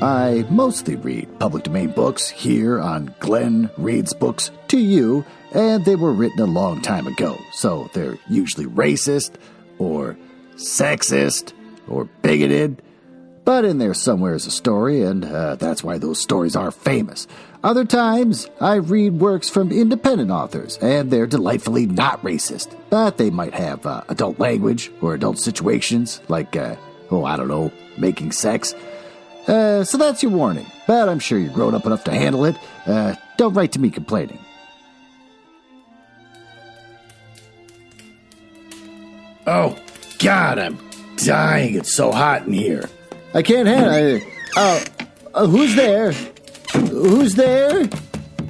I mostly read public domain books here on Glenn Reads Books to You, and they were written a long time ago, so they're usually racist, or sexist, or bigoted, but in there somewhere is a story, and that's why those stories are famous. Other times, I read works from independent authors, and they're delightfully not racist, but they might have adult language or adult situations, like, making sex. So that's your warning, but I'm sure you're grown up enough to handle it. Don't write to me complaining. Oh, God, I'm dying. It's so hot in here. I can't handle it. Who's there? Who's there?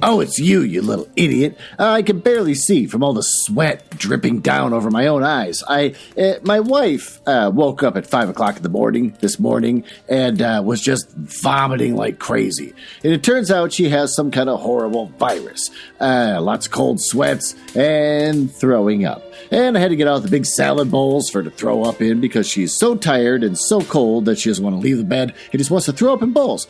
Oh, it's you little idiot. I can barely see from all the sweat dripping down over my own eyes. My wife woke up at 5 o'clock in the morning this morning and was just vomiting like crazy. And it turns out she has some kind of horrible virus. Lots of cold sweats and throwing up. And I had to get out the big salad bowls for her to throw up in because she's so tired and so cold that she doesn't want to leave the bed. She just wants to throw up in bowls.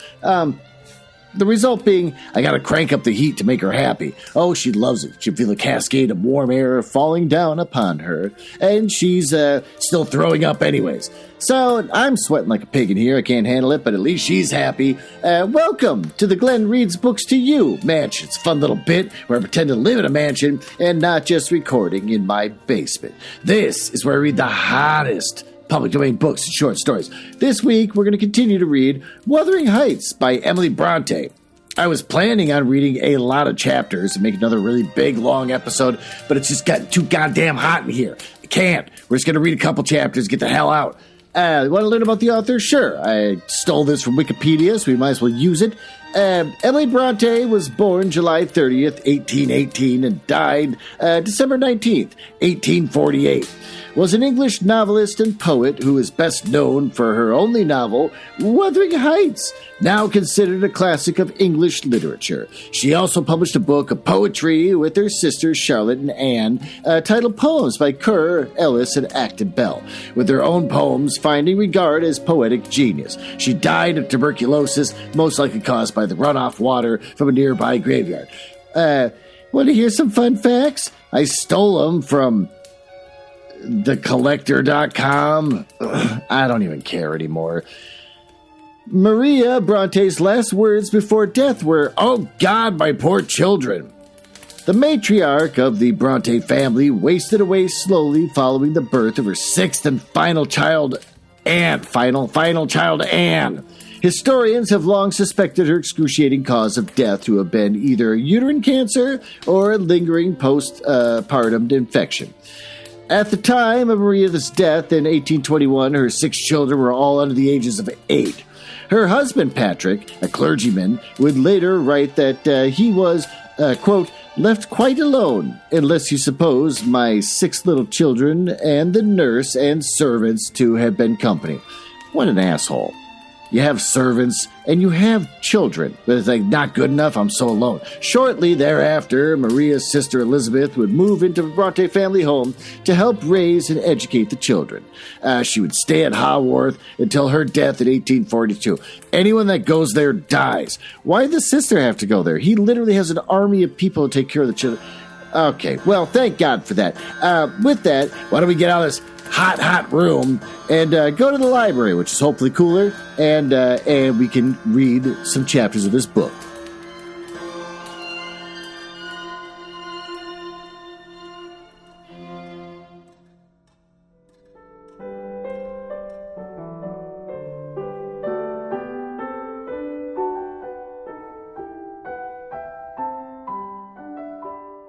The result being, I gotta crank up the heat to make her happy. Oh, she loves it. She'll feel a cascade of warm air falling down upon her. And she's still throwing up anyways. So I'm sweating like a pig in here. I can't handle it, but at least she's happy. Welcome to the Glenn Reads Books to You mansion. It's a fun little bit where I pretend to live in a mansion and not just recording in my basement. This is where I read the hottest public domain books and short stories. This week, we're going to continue to read Wuthering Heights by Emily Brontë. I was planning on reading a lot of chapters and make another really big, long episode, but it's just gotten too goddamn hot in here. I can't. We're just going to read a couple chapters, get the hell out. Want to learn about the author? Sure. I stole this from Wikipedia, so we might as well use it. Emily Brontë was born July 30th, 1818, and died December 19th, 1848. Was an English novelist and poet who is best known for her only novel, Wuthering Heights, now considered a classic of English literature. She also published a book of poetry with her sisters Charlotte and Anne, titled Poems by Kerr, Ellis, and Acton Bell, with her own poems finding regard as poetic genius. She died of tuberculosis, most likely caused by the runoff water from a nearby graveyard. Want to hear some fun facts? I stole them from thecollector.com. I don't even care anymore. Maria Bronte's last words before death were, "Oh God, my poor children." The matriarch of the Brontë family wasted away slowly following the birth of her sixth and final child, Anne. Final child, Anne. Historians have long suspected her excruciating cause of death to have been either uterine cancer or a lingering postpartum infection. At the time of Maria's death in 1821, her 6 children were all under the ages of 8. Her husband, Patrick, a clergyman, would later write that he was, quote, left quite alone, unless you suppose my 6 little children and the nurse and servants to have been company. What an asshole. You have servants, and you have children. But it's like, not good enough, I'm so alone. Shortly thereafter, Maria's sister Elizabeth would move into the Brontë family home to help raise and educate the children. She would stay at Haworth until her death in 1842. Anyone that goes there dies. Why did the sister have to go there? He literally has an army of people to take care of the children. Okay, well, thank God for that. With that, why don't we get out of this hot room and go to the library, which is hopefully cooler, and we can read some chapters of this book.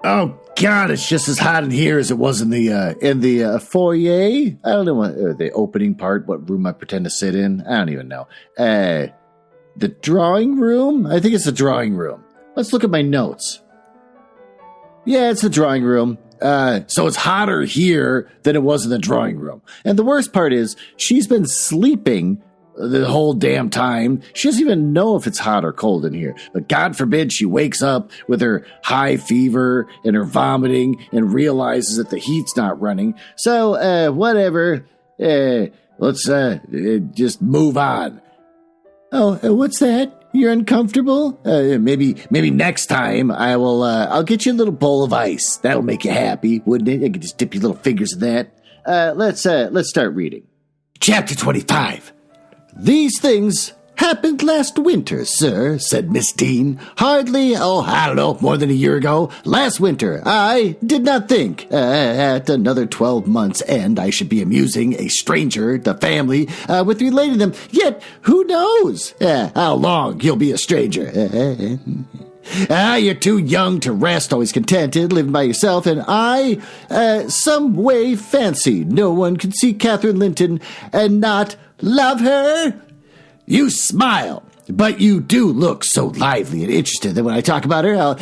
Oh, God, it's just as hot in here as it was in the foyer. I don't know what the opening part, what room I pretend to sit in. I don't even know. The drawing room? I think it's the drawing room. Let's look at my notes. Yeah, it's the drawing room. So it's hotter here than it was in the drawing room. And the worst part is she's been sleeping the whole damn time. She doesn't even know if it's hot or cold in here. But God forbid she wakes up with her high fever and her vomiting and realizes that the heat's not running. So, whatever. Let's just move on. Oh, what's that? You're uncomfortable? Maybe next time I'll get you a little bowl of ice. That'll make you happy, wouldn't it? I could just dip your little fingers in that. Let's start reading. Chapter 25. These things happened last winter, sir, said Miss Dean. Hardly, I don't know, more than a year ago. Last winter, I did not think at another 12 months' end I should be amusing a stranger, the family, with relating them. Yet, who knows how long you'll be a stranger? You're too young to rest, always contented, living by yourself, and I, some way fancy no one can see Catherine Linton and not love her. You smile, but you do look so lively and interested that when I talk about her,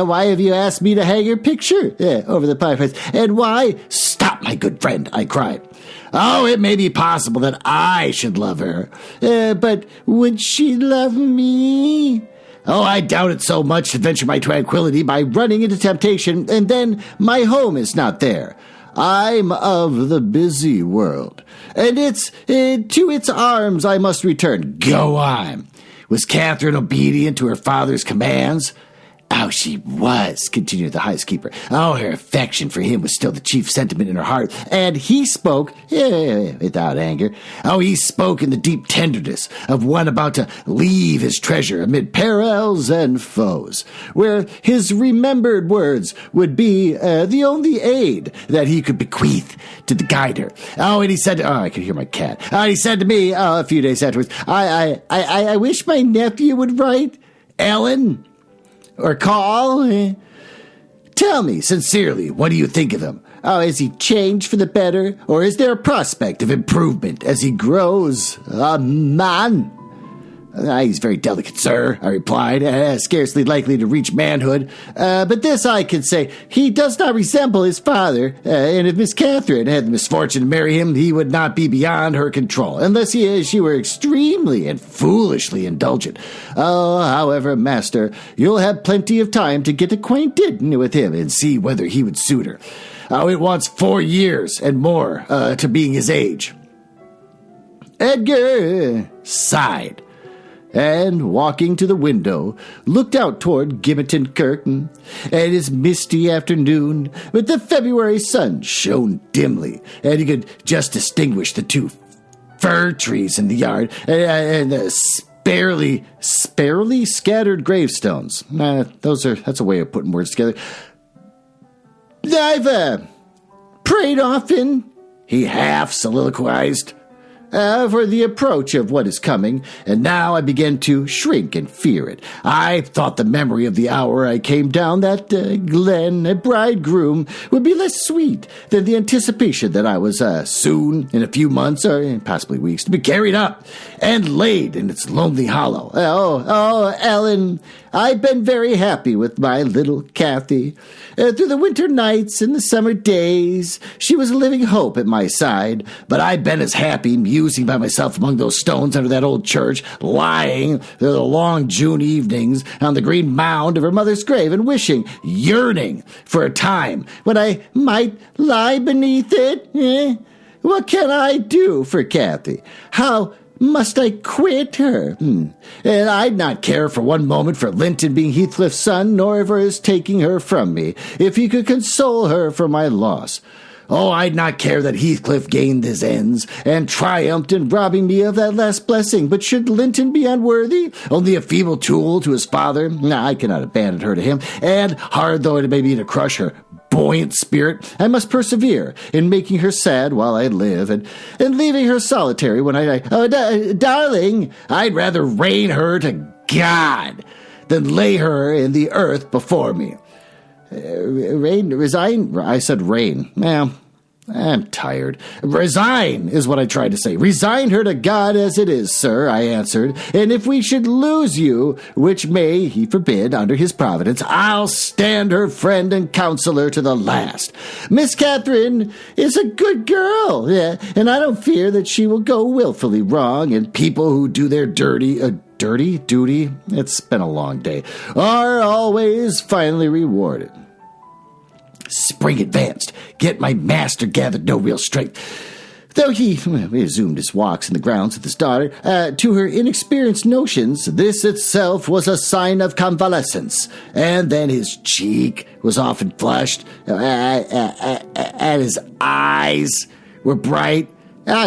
why have you asked me to hang your picture over the fireplace? And why? Stop, my good friend, I cried. Oh, it may be possible that I should love her, but would she love me? Oh, I doubt it so much to venture my tranquility by running into temptation, and then my home is not there. I'm of the busy world, and to its arms I must return. Go on. Was Catherine obedient to her father's commands? Oh, she was, continued the housekeeper. Oh, her affection for him was still the chief sentiment in her heart, and he spoke, without anger. Oh, he spoke in the deep tenderness of one about to leave his treasure amid perils and foes, where his remembered words would be the only aid that he could bequeath to the guider. Oh, and he said, I could hear my cat. He said to me a few days afterwards, I wish my nephew would write, Ellen, or call. Tell me, sincerely, what do you think of him? Oh, has he changed for the better? Or is there a prospect of improvement as he grows a man? He's very delicate, sir, I replied, scarcely likely to reach manhood. But this I can say, he does not resemble his father, and if Miss Catherine had the misfortune to marry him, he would not be beyond her control, unless she were extremely and foolishly indulgent. Oh, however, master, you'll have plenty of time to get acquainted with him and see whether he would suit her. Oh, it wants 4 years and more to being his age. Edgar sighed, and, walking to the window, looked out toward Gimmerton Kirk. And it is misty afternoon, but the February sun shone dimly, and he could just distinguish the 2 fir trees in the yard, and the sparely scattered gravestones. That's a way of putting words together. I've prayed often, he half soliloquized, for the approach of what is coming, and now I begin to shrink and fear it. I thought the memory of the hour I came down that glen a bridegroom would be less sweet than the anticipation that I was soon, in a few months or possibly weeks, to be carried up and laid in its lonely hollow. Oh, Ellen, I've been very happy with my little Kathy. Through the winter nights and the summer days, she was a living hope at my side, but I've been as happy musing by myself among those stones under that old church, lying through the long June evenings on the green mound of her mother's grave and wishing, yearning for a time when I might lie beneath it. What can I do for Kathy? How must I quit her? And I'd not care for one moment for Linton being Heathcliff's son, nor for his taking her from me, if he could console her for my loss. Oh, I'd not care that Heathcliff gained his ends, and triumphed in robbing me of that last blessing. But should Linton be unworthy, only a feeble tool to his father? I cannot abandon her to him, and, hard though it may be to crush her buoyant spirit, I must persevere in making her sad while I live, and leaving her solitary when I die. Oh, darling, I'd rather rain her to God than lay her in the earth before me. Resign? I said rain. I'm tired. Resign is what I tried to say. Resign her to God as it is, sir, I answered. And if we should lose you, which may he forbid under his providence, I'll stand her friend and counselor to the last. Miss Catherine is a good girl, and I don't fear that she will go willfully wrong, and people who do their dirty duty, it's been a long day, are always finally rewarded. Spring advanced, yet my master gathered no real strength. Though he resumed his walks in the grounds with his daughter, to her inexperienced notions, this itself was a sign of convalescence. And then his cheek was often flushed, and his eyes were bright.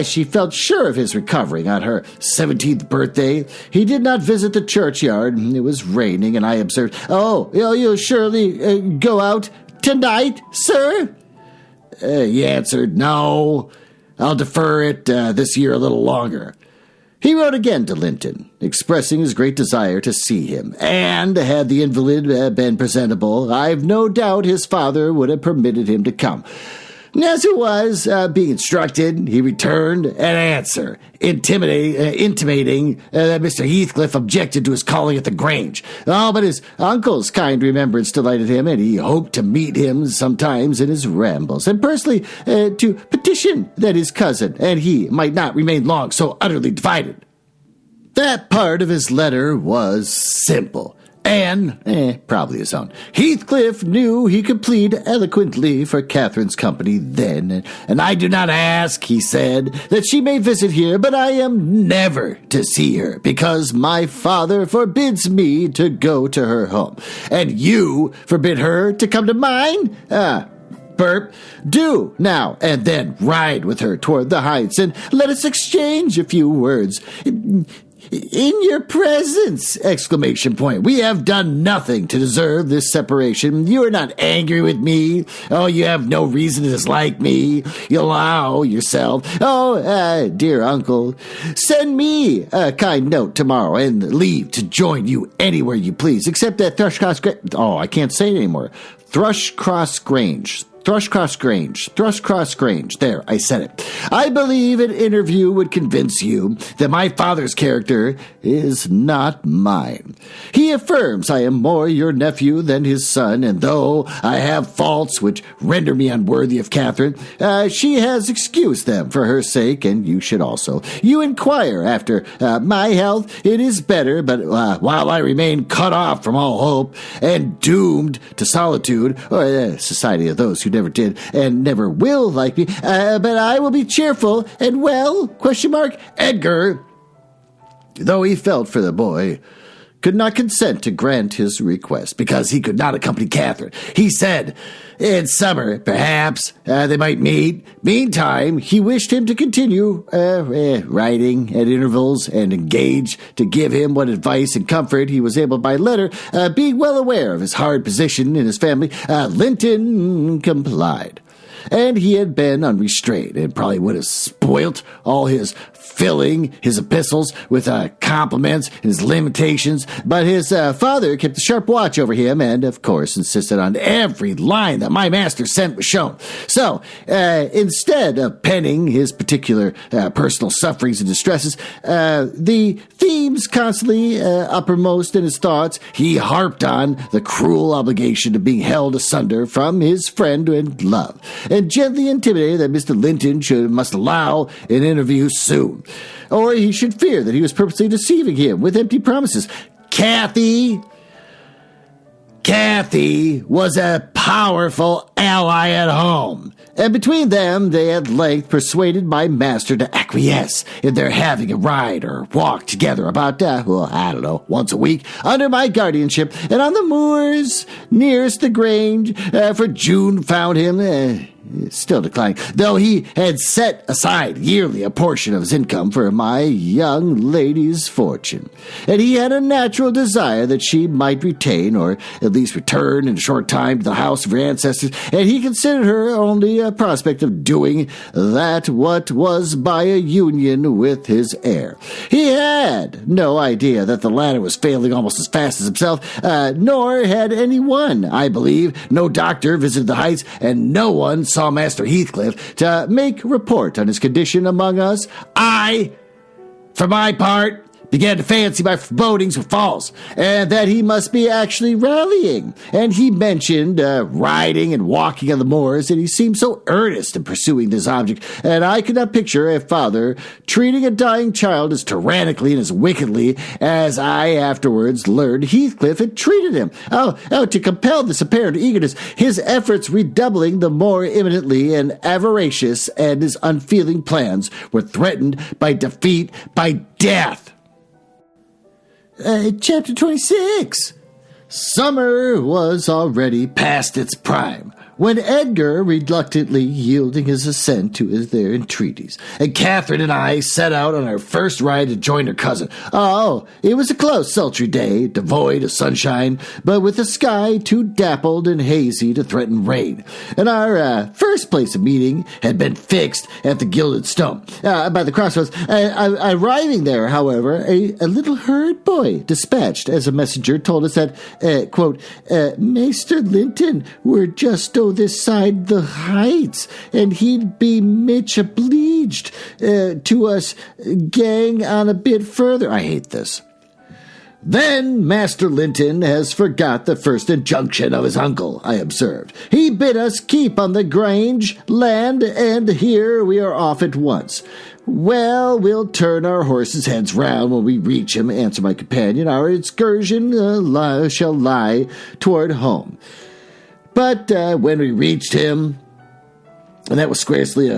She felt sure of his recovering on her 17th birthday. He did not visit the churchyard. It was raining, and I observed, you'll surely go out tonight, sir? He answered, no. I'll defer it this year a little longer. He wrote again to Linton, expressing his great desire to see him, and had the invalid been presentable, I've no doubt his father would have permitted him to come. As it was, being instructed, he returned an answer, intimating that Mr. Heathcliff objected to his calling at the Grange. But his uncle's kind remembrance delighted him, and he hoped to meet him sometimes in his rambles, and personally to petition that his cousin and he might not remain long so utterly divided. That part of his letter was simple. And, probably his own. Heathcliff knew he could plead eloquently for Catherine's company then, and I do not ask, he said, that she may visit here, but I am never to see her, because my father forbids me to go to her home, and you forbid her to come to mine? Burp, do now and then ride with her toward the heights, and let us exchange a few words. In your presence! ! We have done nothing to deserve this separation. You are not angry with me. You have no reason to dislike me. You allow yourself. Dear uncle, send me a kind note tomorrow and leave to join you anywhere you please, except at Thrushcross Grange. I can't say it anymore. Thrushcross Grange. There, I said it. I believe an interview would convince you that my father's character is not mine. He affirms I am more your nephew than his son, and though I have faults which render me unworthy of Catherine, she has excused them for her sake, and you should also. You inquire after my health. It is better, but while I remain cut off from all hope and doomed to solitude, or society of those who never did and never will like me, but I will be cheerful and well, ? Edgar, though he felt for the boy, could not consent to grant his request, because he could not accompany Catherine. He said, in summer, perhaps, they might meet. Meantime, he wished him to continue writing at intervals and engage to give him what advice and comfort he was able by letter, being well aware of his hard position in his family. Linton complied. And he had been unrestrained, and probably would have spoilt all his filling his epistles with compliments and his limitations, but his father kept a sharp watch over him and, of course, insisted on every line that my master sent was shown. So, instead of penning his particular personal sufferings and distresses, the themes constantly uppermost in his thoughts, he harped on the cruel obligation of being held asunder from his friend and love, and gently intimated that Mr. Linton must allow an interview soon, or he should fear that he was purposely deceiving him with empty promises. Kathy was a powerful ally at home, and between them they at length persuaded my master to acquiesce in their having a ride or walk together about, once a week under my guardianship and on the moors nearest the Grange, for June found him still declining, though he had set aside yearly a portion of his income for my young lady's fortune, and he had a natural desire that she might retain, or at least return in a short time to the house of her ancestors, and he considered her only a prospect of doing that what was by a union with his heir. He had no idea that the latter was failing almost as fast as himself, nor had anyone, I believe. No doctor visited the Heights, and no one saw Master Heathcliff to make report on his condition among us. I, for my part, began to fancy my forebodings were false, and that he must be actually rallying. And he mentioned riding and walking on the moors, and he seemed so earnest in pursuing this object, and I could not picture a father treating a dying child as tyrannically and as wickedly as I afterwards learned Heathcliff had treated him. To compel this apparent eagerness, his efforts redoubling the more imminently, and avaricious, and his unfeeling plans were threatened by defeat, by death. Chapter 26. Summer was already past its prime when Edgar reluctantly yielding his assent to their entreaties, and Catherine and I set out on our first ride to join her cousin. It was a close, sultry day, devoid of sunshine, but with a sky too dappled and hazy to threaten rain. And our first place of meeting had been fixed at the Gilded Stone, by the crossroads. Arriving there, however, a little herd boy dispatched as a messenger told us that, quote, Maester Linton were just this side the heights, and he'd be much obliged to us gang on a bit further. I hate this. Then Master Linton has forgot the first injunction of his uncle, I observed. He bid us keep on the Grange land, and here we are off at once. Well, we'll turn our horses' heads round when we reach him, answered my companion. Our excursion shall lie toward home. But when we reached him, and that was scarcely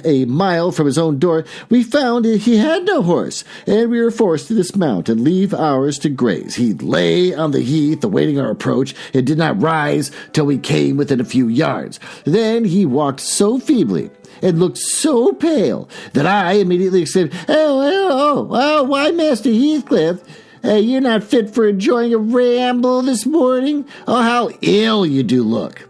a mile from his own door, we found he had no horse, and we were forced to dismount and leave ours to graze. He lay on the heath, awaiting our approach, and did not rise till we came within a few yards. Then he walked so feebly and looked so pale that I immediately exclaimed, why, Master Heathcliff? You're not fit for enjoying a ramble this morning? Oh, how ill you do look.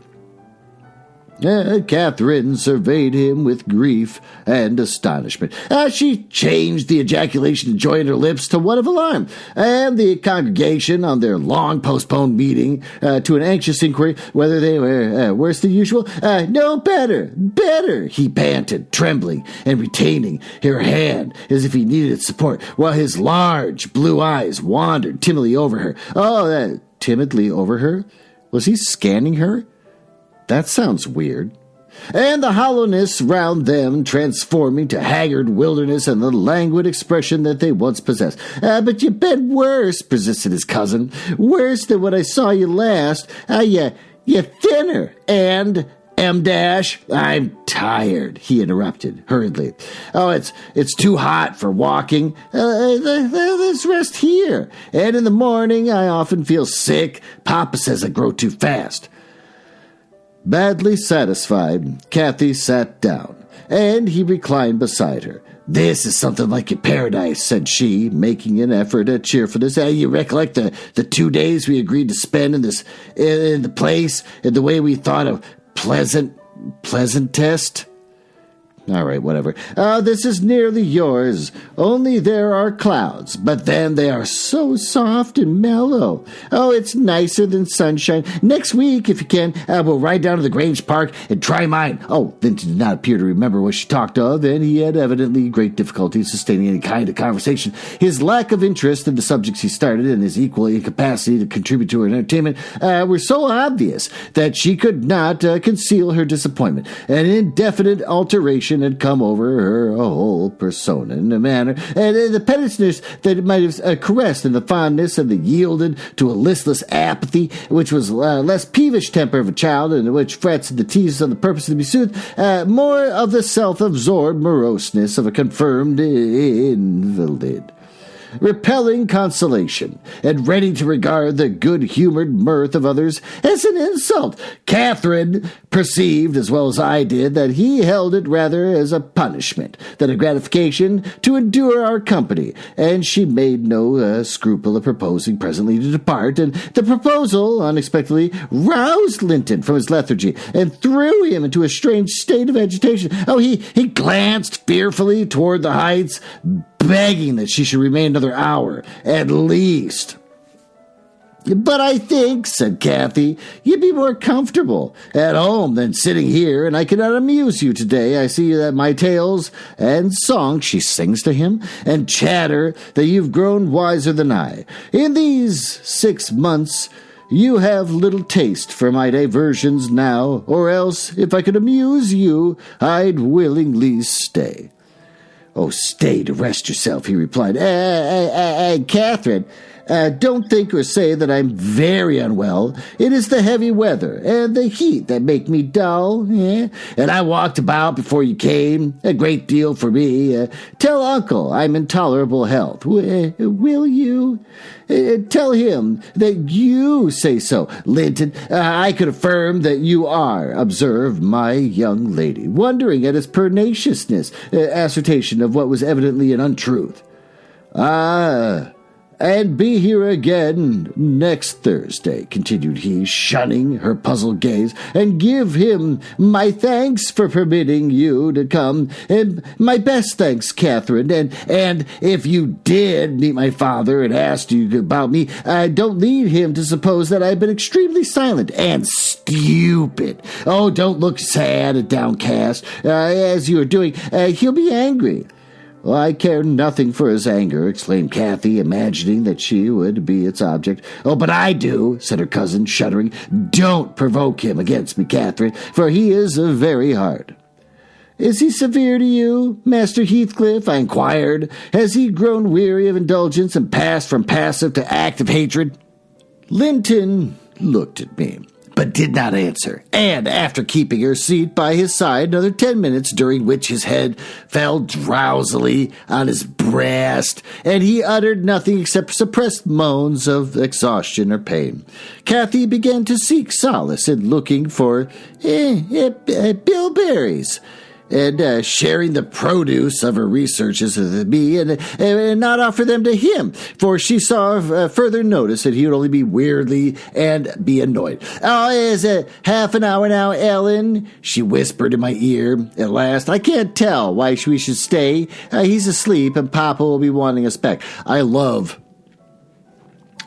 Catherine surveyed him with grief and astonishment. She changed the ejaculation of joy in her lips to one of alarm, and the congregation, on their long-postponed meeting, to an anxious inquiry whether they were worse than usual. No, better, he panted, trembling and retaining her hand as if he needed its support, while his large blue eyes wandered timidly over her. Timidly over her? Was he scanning her? That sounds weird. And the hollowness round them transforming to haggard wilderness and the languid expression that they once possessed. But you've been worse, persisted his cousin. Worse than when I saw you last. You're thinner. And I'm tired, he interrupted hurriedly. It's too hot for walking. Let's rest here. And in the morning I often feel sick. Papa says I grow too fast. Badly satisfied, Kathy sat down, and he reclined beside her. This is something like your paradise, said she, making an effort at cheerfulness. You recollect the 2 days we agreed to spend in the place, and the way we thought of pleasantest? All right, whatever. This is nearly yours, only there are clouds, but then they are so soft and mellow. It's nicer than sunshine. Next week, if you can, we'll ride down to the Grange Park and try mine. Linton did not appear to remember what she talked of, and he had evidently great difficulty sustaining any kind of conversation. His lack of interest in the subjects he started and his equal incapacity to contribute to her entertainment were so obvious that she could not conceal her disappointment. An indefinite alteration had come over her whole persona in a manner, and the pettishness that it might have caressed, and the fondness and the yielded to a listless apathy, which was less peevish temper of a child, and which frets and teases on the purpose to be soothed, more of the self-absorbed moroseness of a confirmed invalid. Repelling consolation, and ready to regard the good-humored mirth of others as an insult. Catherine perceived, as well as I did, that he held it rather as a punishment than a gratification to endure our company, and she made no scruple of proposing presently to depart, and the proposal unexpectedly roused Linton from his lethargy and threw him into a strange state of agitation. He glanced fearfully toward the heights, begging that she should remain another hour, at least. But I think, said Kathy, you'd be more comfortable at home than sitting here, and I cannot amuse you today. I see that my tales and songs, she sings to him, and chatter that you've grown wiser than I. In these 6 months, you have little taste for my diversions now, or else, if I could amuse you, I'd willingly stay. Oh, stay to rest yourself, he replied. Catherine, don't think or say that I'm very unwell. It is the heavy weather and the heat that make me dull. And I walked about before you came, a great deal for me. Tell Uncle I'm in tolerable health. Will you? Tell him that you say so. Linton, I could affirm that you are, observed my young lady, wondering at his pernaciousness, assertion of what was evidently an untruth. And be here again next Thursday, continued he, shunning her puzzled gaze, and give him my thanks for permitting you to come, and my best thanks, Catherine, and if you did meet my father and asked you about me, don't lead him to suppose that I've been extremely silent and stupid. Oh, don't look sad and downcast, as you are doing. He'll be angry. Well, I care nothing for his anger, exclaimed Kathy, imagining that she would be its object. Oh, but I do, said her cousin, shuddering. Don't provoke him against me, Catherine, for he is very hard. Is he severe to you, Master Heathcliff? I inquired. Has he grown weary of indulgence and passed from passive to active hatred? Linton looked at me, but did not answer, and after keeping her seat by his side another 10 minutes, during which his head fell drowsily on his breast, and he uttered nothing except suppressed moans of exhaustion or pain, Kathy began to seek solace in looking for bilberries, and sharing the produce of her researches with me, and not offer them to him, for she saw further notice that he would only be weirdly and be annoyed. Oh, is it half an hour now, Ellen? She whispered in my ear at last. I can't tell why we should stay. He's asleep, and Papa will be wanting us back. I love,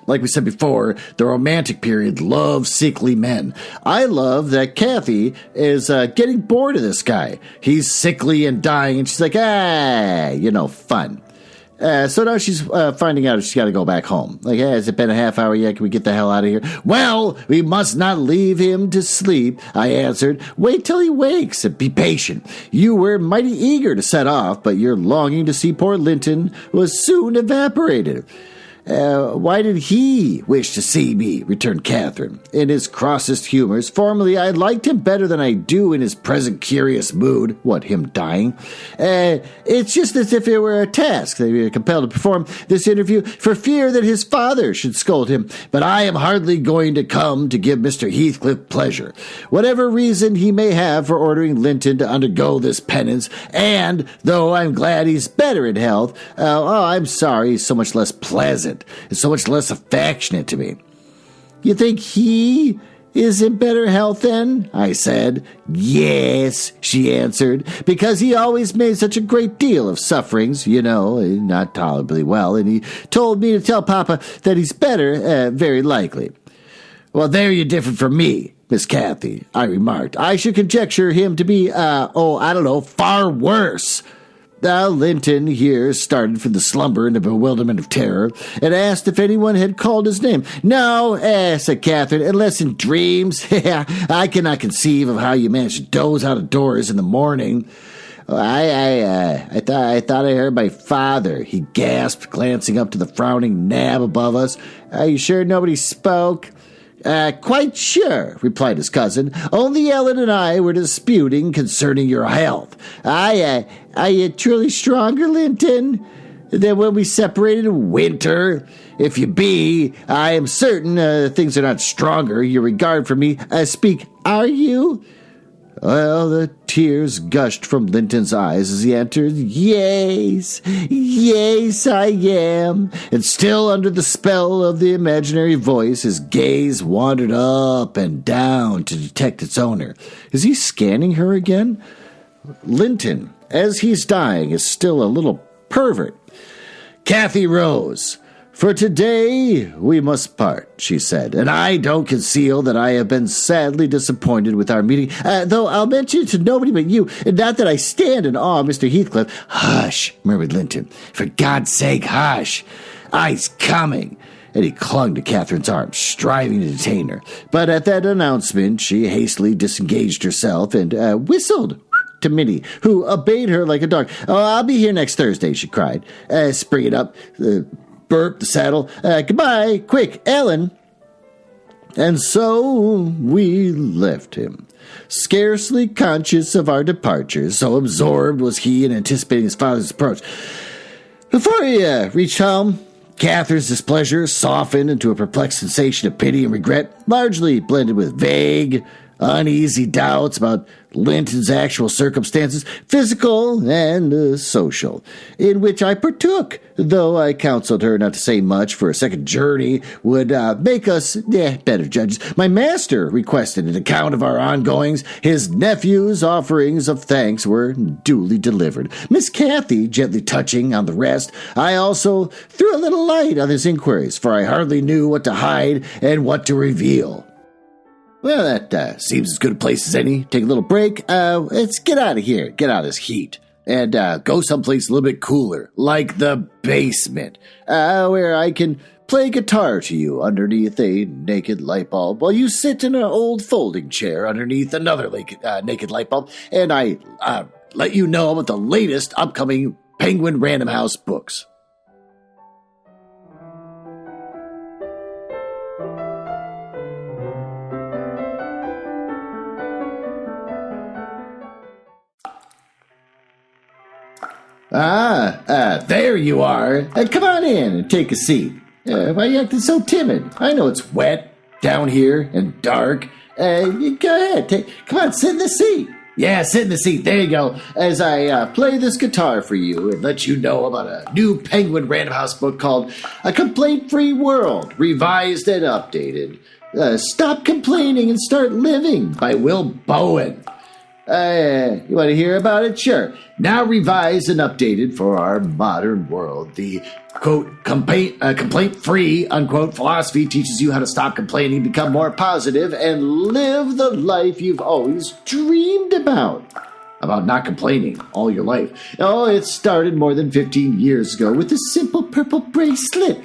like we said before, the romantic period, love sickly men. I love that Kathy is getting bored of this guy. He's sickly and dying, and she's like, fun. So now she's finding out she's got to go back home. Like, has it been a half hour yet? Can we get the hell out of here? Well, we must not leave him to sleep, I answered. Wait till he wakes and be patient. You were mighty eager to set off, but your longing to see poor Linton was soon evaporated. Why did he wish to see me? Returned Catherine, in his crossest humors. Formerly, I liked him better than I do in his present curious mood. What, him dying? It's just as if it were a task that we were compelled to perform this interview for fear that his father should scold him. But I am hardly going to come to give Mr. Heathcliff pleasure, whatever reason he may have for ordering Linton to undergo this penance. And though I'm glad he's better in health, I'm sorry he's so much less pleasant. Is so much less affectionate to me. You think he is in better health then? I said. Yes, she answered, because he always made such a great deal of sufferings, not tolerably well, and he told me to tell Papa that he's better, very likely. Well, there you differ from me, Miss Kathy, I remarked. I should conjecture him to be, far worse. Linton here started from the slumber in the bewilderment of terror, and asked if anyone had called his name. No, said Catherine, unless in dreams. I cannot conceive of how you managed to doze out of doors in the morning. I thought I heard my father, he gasped, glancing up to the frowning nab above us. Are you sure nobody spoke? Quite sure, replied his cousin. Only Ellen and I were disputing concerning your health. Are you truly stronger, Linton, than when we separated in winter? If you be, I am certain things are not stronger. Your regard for me, speak, are you? Well, the tears gushed from Linton's eyes as he answered, Yes, I am. And still under the spell of the imaginary voice, his gaze wandered up and down to detect its owner. Is he scanning her again? Linton, as he's dying, is still a little pervert. Kathy rose. For today we must part, she said, and I don't conceal that I have been sadly disappointed with our meeting, though I'll mention it to nobody but you, and not that I stand in awe of Mr. Heathcliff. Hush, murmured Linton. For God's sake, hush. I's coming. And he clung to Catherine's arm, striving to detain her. But at that announcement, she hastily disengaged herself and whistled to Minnie, who obeyed her like a dog. Oh, I'll be here next Thursday, she cried, springing up, burped the saddle. Goodbye, quick, Ellen. And so we left him, scarcely conscious of our departure, so absorbed was he in anticipating his father's approach. Before he reached home, Catherine's displeasure softened into a perplexed sensation of pity and regret, largely blended with vague, uneasy doubts about Linton's actual circumstances, physical and social, in which I partook, though I counseled her not to say much, for a second journey would make us better judges. My master requested an account of our ongoings. His nephew's offerings of thanks were duly delivered. Miss Cathy gently touching on the rest. I also threw a little light on his inquiries, for I hardly knew what to hide and what to reveal. Well, that seems as good a place as any. Take a little break. Let's get out of here. Get out of this heat. And go someplace a little bit cooler, like the basement, where I can play guitar to you underneath a naked light bulb while you sit in an old folding chair underneath another naked light bulb, and I let you know about the latest upcoming Penguin Random House books. There you are. Come on in and take a seat. Why are you acting so timid? I know it's wet down here and dark. Go ahead. Come on, sit in the seat. Yeah, sit in the seat. There you go. As I play this guitar for you and let you know about a new Penguin Random House book called A Complaint-Free World, Revised and Updated. Stop Complaining and Start Living by Will Bowen. You want to hear about it? Sure. Now revised and updated for our modern world. The, quote, complaint-free, unquote, philosophy teaches you how to stop complaining, become more positive, and live the life you've always dreamed about not complaining all your life. Oh, it started more than 15 years ago with a simple purple bracelet.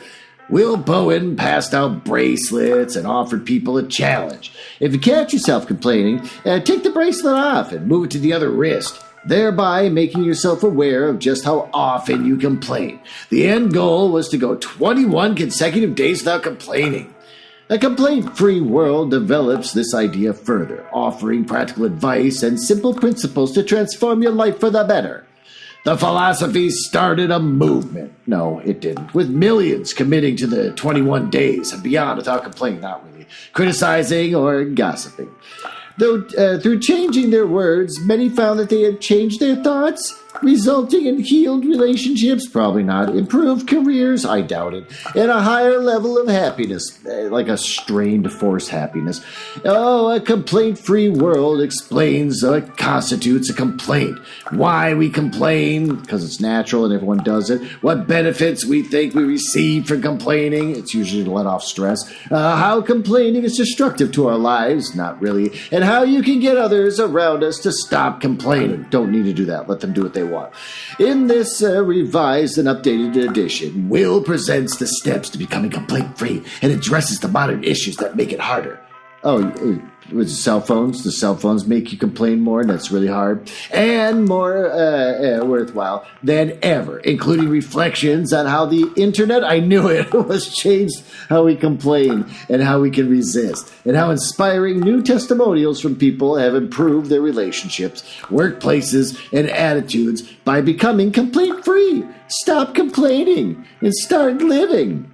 Will Bowen passed out bracelets and offered people a challenge. If you catch yourself complaining, take the bracelet off and move it to the other wrist, thereby making yourself aware of just how often you complain. The end goal was to go 21 consecutive days without complaining. A complaint-free world develops this idea further, offering practical advice and simple principles to transform your life for the better. The philosophy started a movement. No, it didn't. With millions committing to the 21 days and beyond without complaining, not really criticizing or gossiping. Though through changing their words, many found that they had changed their thoughts, resulting in healed relationships, probably not, improved careers, I doubt it, and a higher level of happiness, like a strained forced happiness. Oh, a complaint-free world explains what constitutes a complaint, why we complain, because it's natural and everyone does it, what benefits we think we receive from complaining, it's usually to let off stress, how complaining is destructive to our lives, not really, and how you can get others around us to stop complaining. Don't need to do that, let them do what they want. In this revised and updated edition, Will presents the steps to becoming complaint-free and addresses the modern issues that make it harder. Oh, with cell phones? Do cell phones make you complain more? And that's really hard. And more worthwhile than ever, including reflections on how the internet, I knew it, was changed how we complain and how we can resist, and how inspiring new testimonials from people have improved their relationships, workplaces, and attitudes by becoming complaint-free. Stop complaining and start living.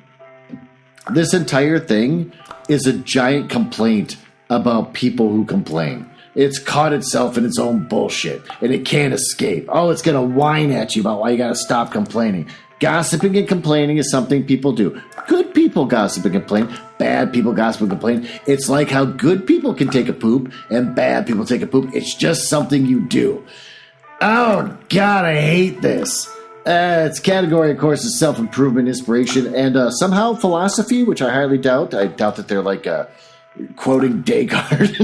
This entire thing is a giant complaint about people who complain. It's caught itself in its own bullshit, and it can't escape. Oh, it's going to whine at you about why you got to stop complaining. Gossiping and complaining is something people do. Good people gossip and complain. Bad people gossip and complain. It's like how good people can take a poop and bad people take a poop. It's just something you do. Oh, God, I hate this. Its category, of course, is self-improvement, inspiration, and somehow philosophy, which I highly doubt. I doubt that they're like quoting Descartes.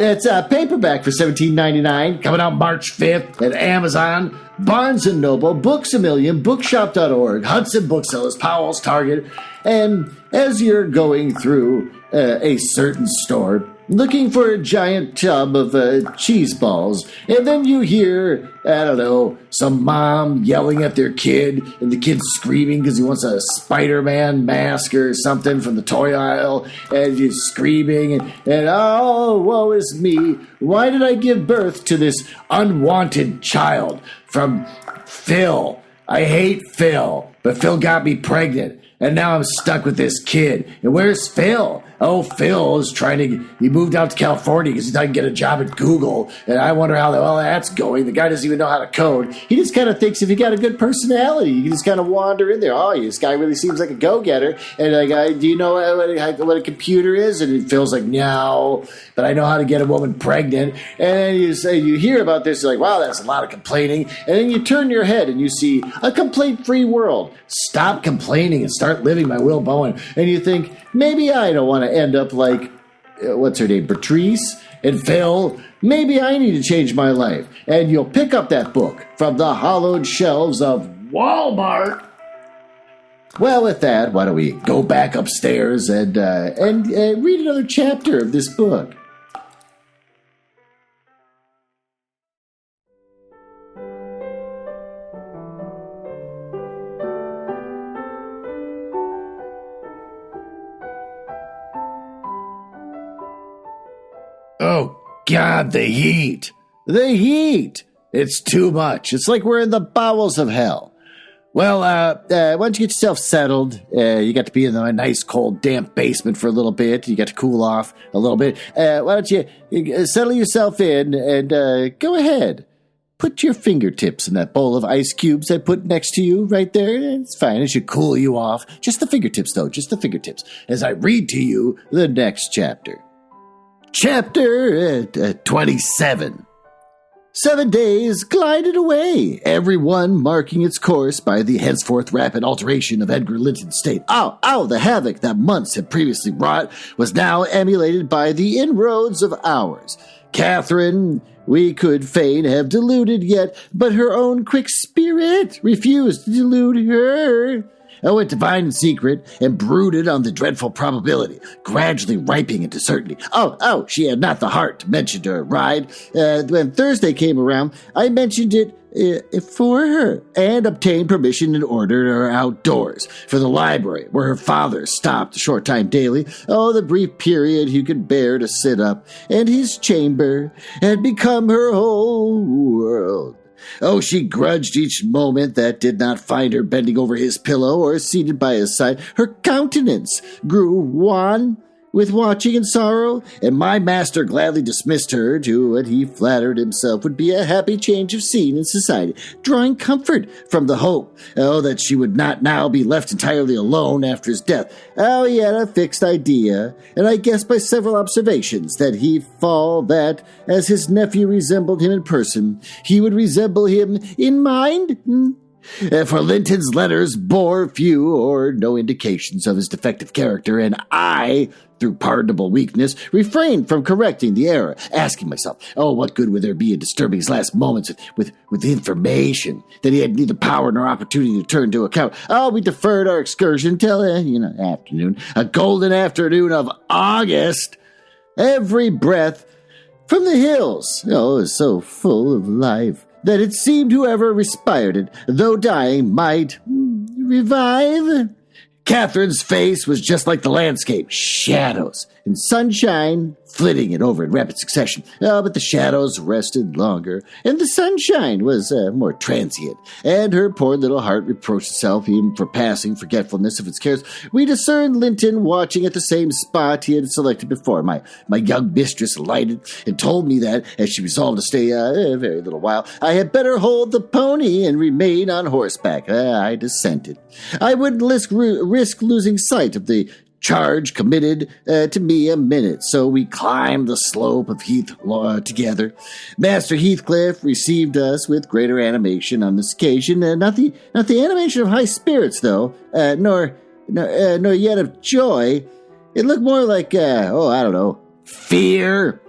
It's a paperback for $17.99, coming out March 5th at Amazon, Barnes & Noble, Books A Million, Bookshop.org, Hudson Booksellers, Powell's, Target. And as you're going through a certain store, looking for a giant tub of cheese balls, and then you hear, I don't know, some mom yelling at their kid, and the kid's screaming because he wants a Spider-Man mask or something from the toy aisle, and he's screaming, and oh, woe is me, why did I give birth to this unwanted child from Phil? I hate Phil, but Phil got me pregnant. And now I'm stuck with this kid. And where's Phil? Oh, Phil is he moved out to California because he's trying to get a job at Google. And I wonder how that's going. The guy doesn't even know how to code. He just kind of thinks if you got a good personality, you can just kind of wander in there. Oh, this guy really seems like a go-getter. And do you know what a computer is? And Phil's like, no, but I know how to get a woman pregnant. And then you hear about this, you're like, wow, that's a lot of complaining. And then you turn your head and you see a complaint-free world. Stop complaining and start living by Will Bowen. And you think, maybe I don't want to end up like, what's her name, Patrice and Phil. Maybe I need to change my life. And you'll pick up that book from the hollowed shelves of Walmart. Well, with that, why don't we go back upstairs and read another chapter of this book. Oh, God, the heat. The heat! It's too much. It's like we're in the bowels of hell. Well, why don't you get yourself settled? You got to be in a nice, cold, damp basement for a little bit. You got to cool off a little bit. Why don't you settle yourself in and go ahead. Put your fingertips in that bowl of ice cubes I put next to you right there. It's fine. It should cool you off. Just the fingertips, though. Just the fingertips. As I read to you the next chapter. Chapter 27. 7 days glided away, everyone marking its course by the henceforth rapid alteration of Edgar Linton's state. The havoc that months had previously wrought was now emulated by the inroads of hours. Catherine, we could fain have deluded yet, but her own quick spirit refused to delude her. I went divine in secret and brooded on the dreadful probability, gradually ripening into certainty. She had not the heart to mention her ride. When Thursday came around, I mentioned it for her and obtained permission and ordered her outdoors for the library, where her father stopped a short time daily. The brief period he could bear to sit up, and his chamber had become her whole world. She grudged each moment that did not find her bending over his pillow or seated by his side. Her countenance grew wan with watching and sorrow, and my master gladly dismissed her to what he flattered himself would be a happy change of scene in society, drawing comfort from the hope, that she would not now be left entirely alone after his death. He had a fixed idea, and I guessed by several observations that that, as his nephew resembled him in person, he would resemble him in mind. For Linton's letters bore few or no indications of his defective character, and I, through pardonable weakness, refrained from correcting the error, asking myself, what good would there be in disturbing his last moments with information that he had neither power nor opportunity to turn to account? We deferred our excursion till, afternoon, a golden afternoon of August. Every breath from the hills, is so full of life that it seemed whoever respired it, though dying, might revive. Catherine's face was just like the landscape, shadows and sunshine flitting it over in rapid succession. But the shadows rested longer, and the sunshine was more transient, and her poor little heart reproached itself even for passing forgetfulness of its cares. We discerned Linton watching at the same spot he had selected before. My young mistress alighted and told me that, as she resolved to stay a very little while, I had better hold the pony and remain on horseback. I dissented. I wouldn't risk losing sight of the charge committed to me a minute, so we climbed the slope of Heath together. Master Heathcliff received us with greater animation on this occasion, not the animation of high spirits, though, nor yet of joy. It looked more like, I don't know, fear.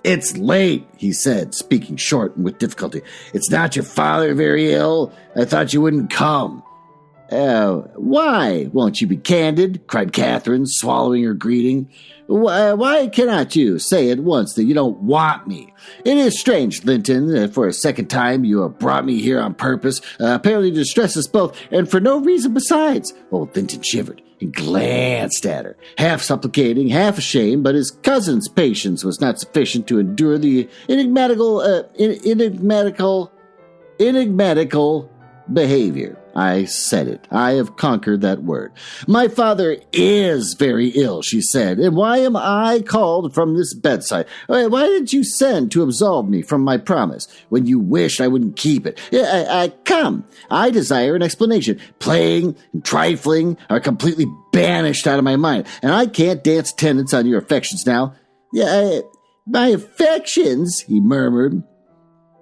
"It's late," he said, speaking short and with difficulty. "It's not your father very ill? I thought you wouldn't come." "Why won't you be candid?" cried Catherine, swallowing her greeting. Why cannot you say at once that you don't want me? It is strange, Linton, that for a second time you have brought me here on purpose, apparently to distress us both, and for no reason besides." Old Linton shivered and glanced at her, half supplicating, half ashamed, but his cousin's patience was not sufficient to endure the enigmatical behavior. I said it. I have conquered that word. "My father is very ill," she said. "And why am I called from this bedside? Why did you send to absolve me from my promise when you wished I wouldn't keep it? Come, I desire an explanation. Playing and trifling are completely banished out of my mind, and I can't dance attendance on your affections now." "My affections," he murmured.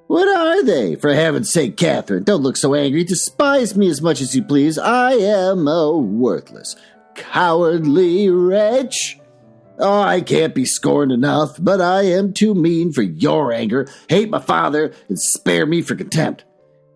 "What are they? For heaven's sake, Catherine, don't look so angry. Despise me as much as you please. I am a worthless, cowardly wretch. Oh, I can't be scorned enough, but I am too mean for your anger. Hate my father and spare me for contempt."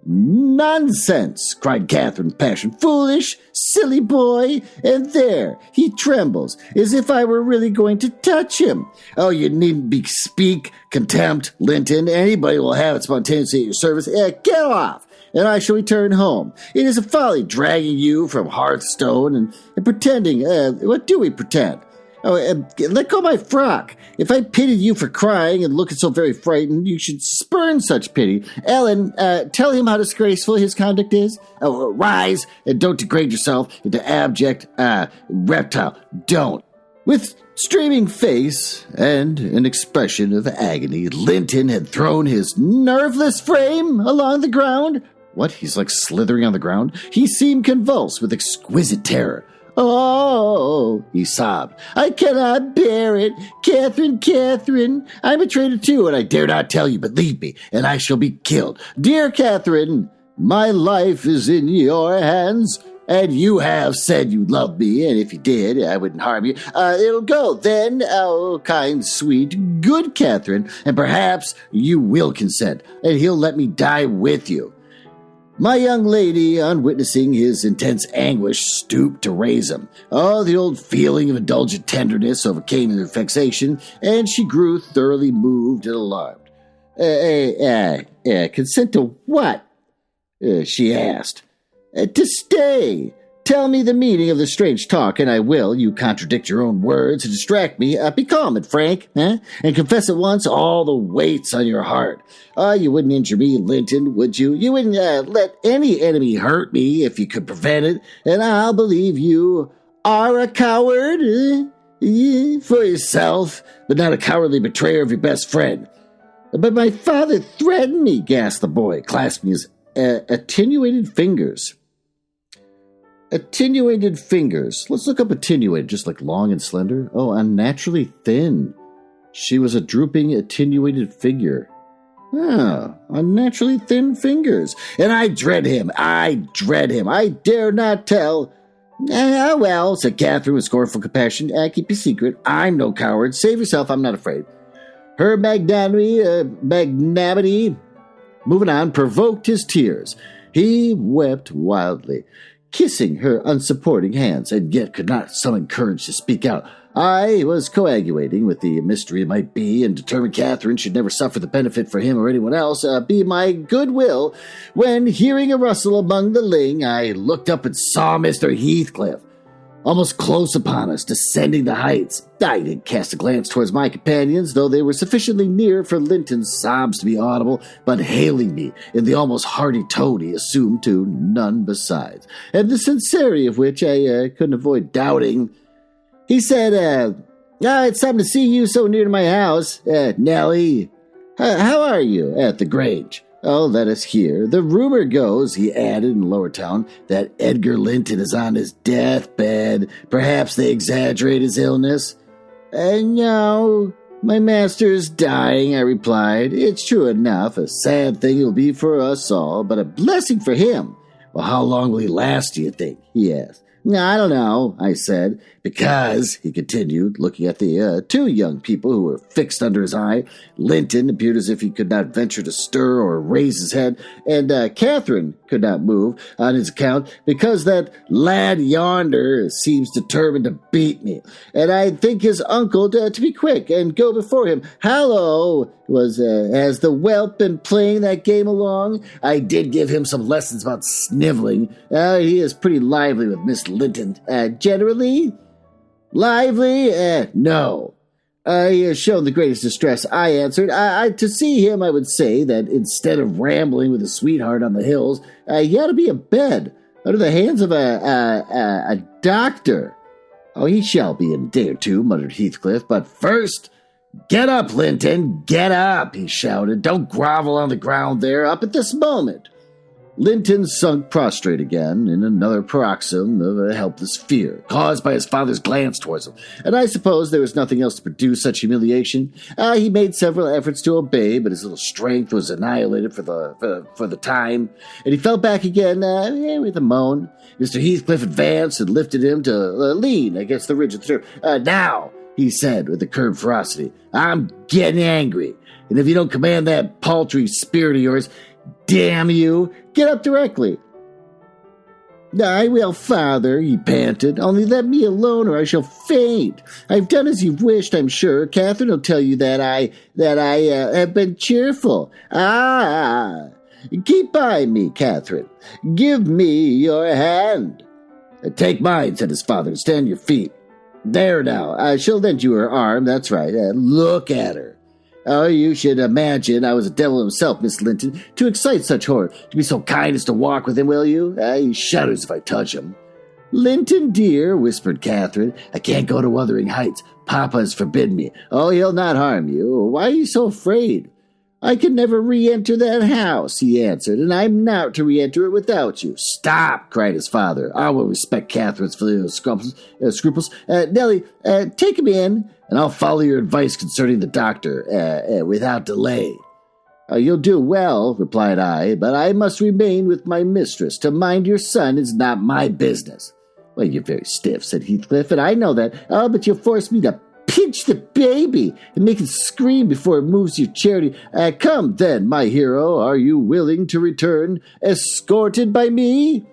"Nonsense!" cried Catherine in passion. "Foolish, silly boy! And there, he trembles, as if I were really going to touch him. Oh, you needn't speak contempt, Linton. Anybody will have it spontaneously at your service. Get off, and I shall return home. It is a folly dragging you from Hearthstone and pretending. What do we pretend? Let go my frock. If I pitied you for crying and looking so very frightened, you should spurn such pity. Ellen, tell him how disgraceful his conduct is. Rise and don't degrade yourself into abject reptile. Don't." With streaming face and an expression of agony, Linton had thrown his nerveless frame along the ground. What? He's like slithering on the ground? He seemed convulsed with exquisite terror. "Oh," he sobbed, "I cannot bear it. Catherine, I'm a traitor too, and I dare not tell you, but leave me, and I shall be killed. Dear Catherine, my life is in your hands, and you have said you loved me, and if you did, I wouldn't harm you. It'll go then, oh, kind, sweet, good Catherine, and perhaps you will consent, and he'll let me die with you." My young lady, on witnessing his intense anguish, stooped to raise him. Oh, the old feeling of indulgent tenderness overcame her vexation, and she grew thoroughly moved and alarmed. Consent to what?" She asked. "To stay. Tell me the meaning of the strange talk, and I will. You contradict your own words and distract me. Be calm and frank, and confess at once all the weights on your heart. You wouldn't injure me, Linton, would you? You wouldn't let any enemy hurt me if you could prevent it, and I'll believe you are a coward for yourself, but not a cowardly betrayer of your best friend." "But my father threatened me," gasped the boy, clasping his attenuated fingers. Attenuated fingers. Let's look up attenuated, just like long and slender. Oh, unnaturally thin. She was a drooping, attenuated figure. Oh, unnaturally thin fingers. "And I dread him. I dare not tell." "Oh, well," said Catherine with scornful compassion. "Keep your secret. I'm no coward. Save yourself. I'm not afraid." Her magnanimity, moving on, provoked his tears. He wept wildly, kissing her unsupporting hands, and yet could not summon courage to speak out. I was coagulating with the mystery it might be, and determined Catherine should never suffer the benefit for him or anyone else be my goodwill, when, hearing a rustle among the ling, I looked up and saw Mr. Heathcliff, almost close upon us, descending the heights. I did cast a glance towards my companions, though they were sufficiently near for Linton's sobs to be audible, but hailing me in the almost hearty tone he assumed to none besides, and the sincerity of which I couldn't avoid doubting. He said, "It's something to see you so near to my house. Nellie, how are you at the Grange?" Oh, let us hear. The rumor goes, he added in lower tone, that Edgar Linton is on his deathbed. Perhaps they exaggerate his illness. No, my master is dying, I replied. It's true enough. A sad thing it will be for us all, but a blessing for him. Well, how long will he last, do you think? He asked. I don't know, I said, because, he continued, looking at the two young people who were fixed under his eye. Linton appeared as if he could not venture to stir or raise his head, and Catherine could not move on his account, because that lad yonder seems determined to beat me, and I think his uncle to be quick and go before him. Hallo! Has the whelp been playing that game along? I did give him some lessons about sniveling. He is pretty lively with Miss Linton. Generally? Lively? No. He has shown the greatest distress, I answered. To see him, I would say that instead of rambling with his sweetheart on the hills, he ought to be in bed, under the hands of a doctor. Oh, he shall be in a day or two, muttered Heathcliff, but first... Get up, Linton, get up, he shouted. Don't grovel on the ground there, up at this moment. Linton sunk prostrate again in another paroxysm of a helpless fear, caused by his father's glance towards him, and I suppose there was nothing else to produce such humiliation. He made several efforts to obey, but his little strength was annihilated for the time, and he fell back again with a moan. Mr. Heathcliff advanced and lifted him to lean against the ridge of the turf. Now, he said with a curt ferocity, I'm getting angry, and if you don't command that paltry spirit of yours, damn you, get up directly. I will, father, he panted. Only let me alone or I shall faint. I've done as you've wished, I'm sure. Catherine will tell you that I have been cheerful. Keep by me, Catherine. Give me your hand. Take mine, said his father. Stand your feet. There now, she'll lend you her arm, that's right. Look at her. Oh, you should imagine I was a devil himself, Miss Linton, to excite such horror. To be so kind as to walk with him, will you? He shudders if I touch him. Linton, dear, whispered Catherine, I can't go to Wuthering Heights. Papa has forbidden me. Oh, he'll not harm you. Why are you so afraid? I can never re-enter that house, he answered, and I'm not to re-enter it without you. Stop, cried his father. I will respect Catherine's filial scruples. Nellie, take him in, and I'll follow your advice concerning the doctor, without delay. You'll do well, replied I, but I must remain with my mistress. To mind your son is not my business. Well, you're very stiff, said Heathcliff, and I know that. Oh, but you'll force me to pinch the baby and make it scream before it moves your charity. Come then, my hero, are you willing to return, escorted by me?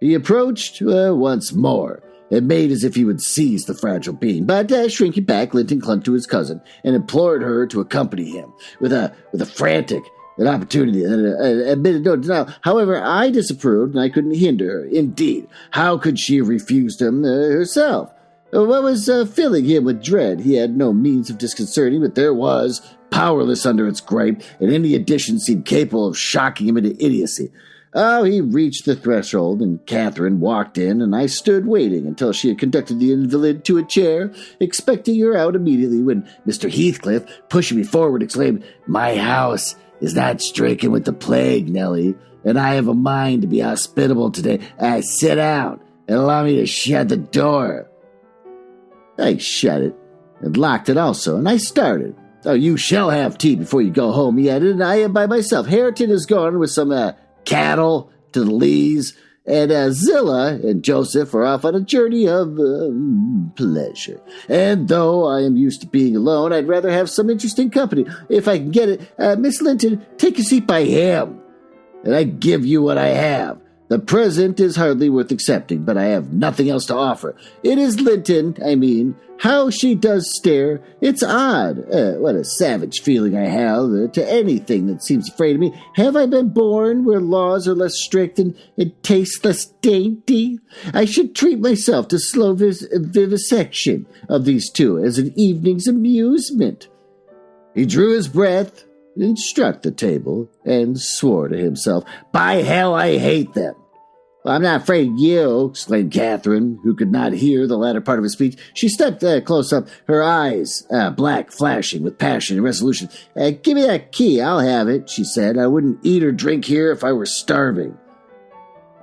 He approached once more, and made as if he would seize the fragile being, but shrinking back, Linton clung to his cousin and implored her to accompany him with a frantic an opportunity admitted no denial. However, I disapproved, and I couldn't hinder her. Indeed, how could she have refused him herself? What was filling him with dread he had no means of disconcerting, but there was, powerless under its gripe, and any addition seemed capable of shocking him into idiocy. Oh, he reached the threshold, and Catherine walked in, and I stood waiting until she had conducted the invalid to a chair, expecting her out immediately, when Mr. Heathcliff, pushing me forward, exclaimed, "My house is not stricken with the plague, Nellie, and I have a mind to be hospitable today. Sit down, and allow me to shut the door." I shut it, and locked it also, and I started. "Oh, you shall have tea before you go home," he added, "and I am by myself. Hareton is gone with some cattle to the Lees, and Zillah and Joseph are off on a journey of pleasure. And though I am used to being alone, I'd rather have some interesting company, if I can get it. Miss Linton, take a seat by him, and I give you what I have. The present is hardly worth accepting, but I have nothing else to offer. It is Linton, I mean. How she does stare. It's odd. What a savage feeling I have to anything that seems afraid of me. Have I been born where laws are less strict and taste less dainty? I should treat myself to slow vivisection of these two as an evening's amusement." He drew his breath and struck the table and swore to himself, "By hell, I hate them." Well, I'm not afraid of you, exclaimed Catherine, who could not hear the latter part of his speech. She stepped close up, her eyes black, flashing with passion and resolution. Give me that key, I'll have it, she said. I wouldn't eat or drink here if I were starving.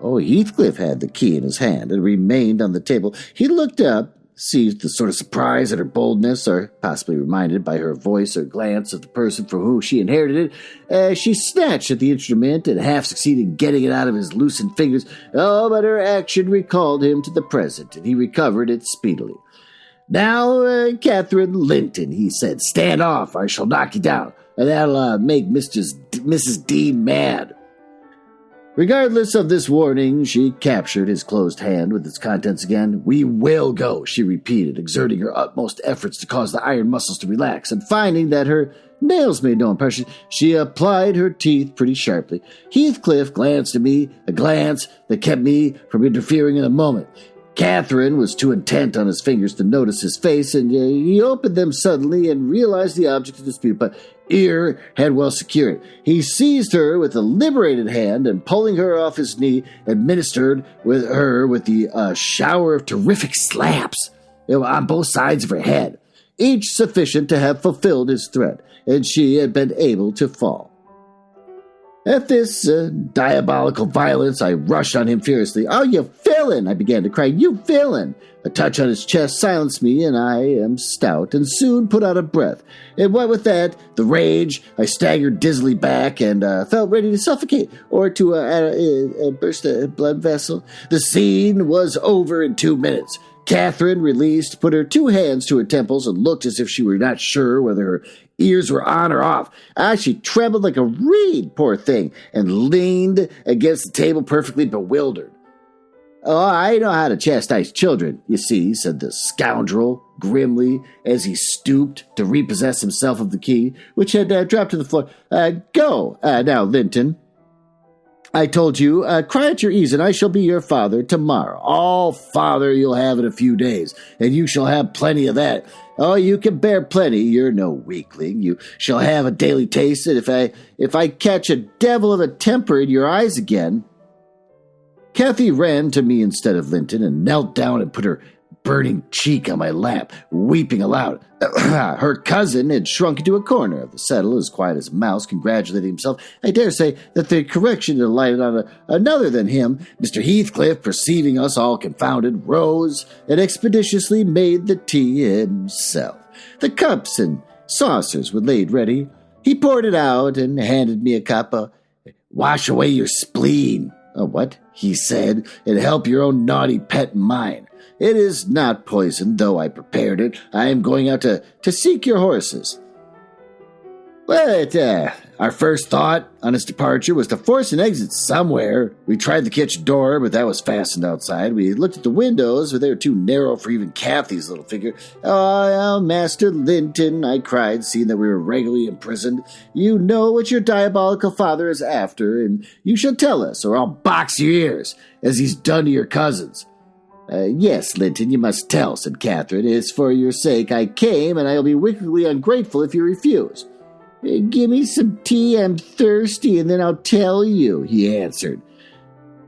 Oh, Heathcliff had the key in his hand and remained on the table. He looked up, seized the sort of surprise at her boldness, or possibly reminded by her voice or glance of the person from whom she inherited it. She snatched at the instrument and half succeeded in getting it out of his loosened fingers. Oh, but her action recalled him to the present, and he recovered it speedily. Now, Catherine Linton, he said, stand off, I shall knock you down, and that'll make Mrs. D mad. Regardless of this warning, she captured his closed hand with its contents again. We will go, she repeated, exerting her utmost efforts to cause the iron muscles to relax, and finding that her nails made no impression, she applied her teeth pretty sharply. Heathcliff glanced at me, a glance that kept me from interfering in a moment. Catherine was too intent on his fingers to notice his face, and he opened them suddenly and realized the object of dispute, but Ear had well secured. He seized her with a liberated hand and, pulling her off his knee, administered with the shower of terrific slaps on both sides of her head, each sufficient to have fulfilled his threat, and she had been able to fall. At this diabolical violence, I rushed on him furiously. Oh, you villain! I began to cry. You villain! A touch on his chest silenced me, and I am stout, and soon put out a breath. And what with that, the rage, I staggered dizzily back and felt ready to suffocate or to burst a blood vessel. The scene was over in 2 minutes. Catherine, released, put her 2 hands to her temples and looked as if she were not sure whether her ears were on or off. She trembled like a reed, poor thing, and leaned against the table perfectly bewildered. Oh, I know how to chastise children, you see, said the scoundrel grimly as he stooped to repossess himself of the key, which had dropped to the floor. Go, now, Linton. I told you, cry at your ease, and I shall be your father tomorrow. All father you'll have in a few days, and you shall have plenty of that. Oh, you can bear plenty, you're no weakling. You shall have a daily taste, and if I catch a devil of a temper in your eyes again. Kathy ran to me instead of Linton and knelt down and put her burning cheek on my lap, weeping aloud. Her cousin had shrunk into a corner of the settle, as quiet as a mouse, congratulating himself. I dare say that the correction had alighted on another than him. Mr. Heathcliff, perceiving us all confounded, rose and expeditiously made the tea himself. The cups and saucers were laid ready. He poured it out and handed me a cup. Wash away your spleen. What? He said, and help your own naughty pet and mine. It is not poisoned, though I prepared it. I am going out to seek your horses. But our first thought on his departure was to force an exit somewhere. We tried the kitchen door, but that was fastened outside. We looked at the windows, but they were too narrow for even Kathy's little figure. Oh, Master Linton, I cried, seeing that we were regularly imprisoned. You know what your diabolical father is after, and you shall tell us, or I'll box your ears, as he's done to your cousins. Yes, Linton, you must tell, said Catherine. It's for your sake I came, and I'll be wickedly ungrateful if you refuse. Give me some tea, I'm thirsty, and then I'll tell you, he answered.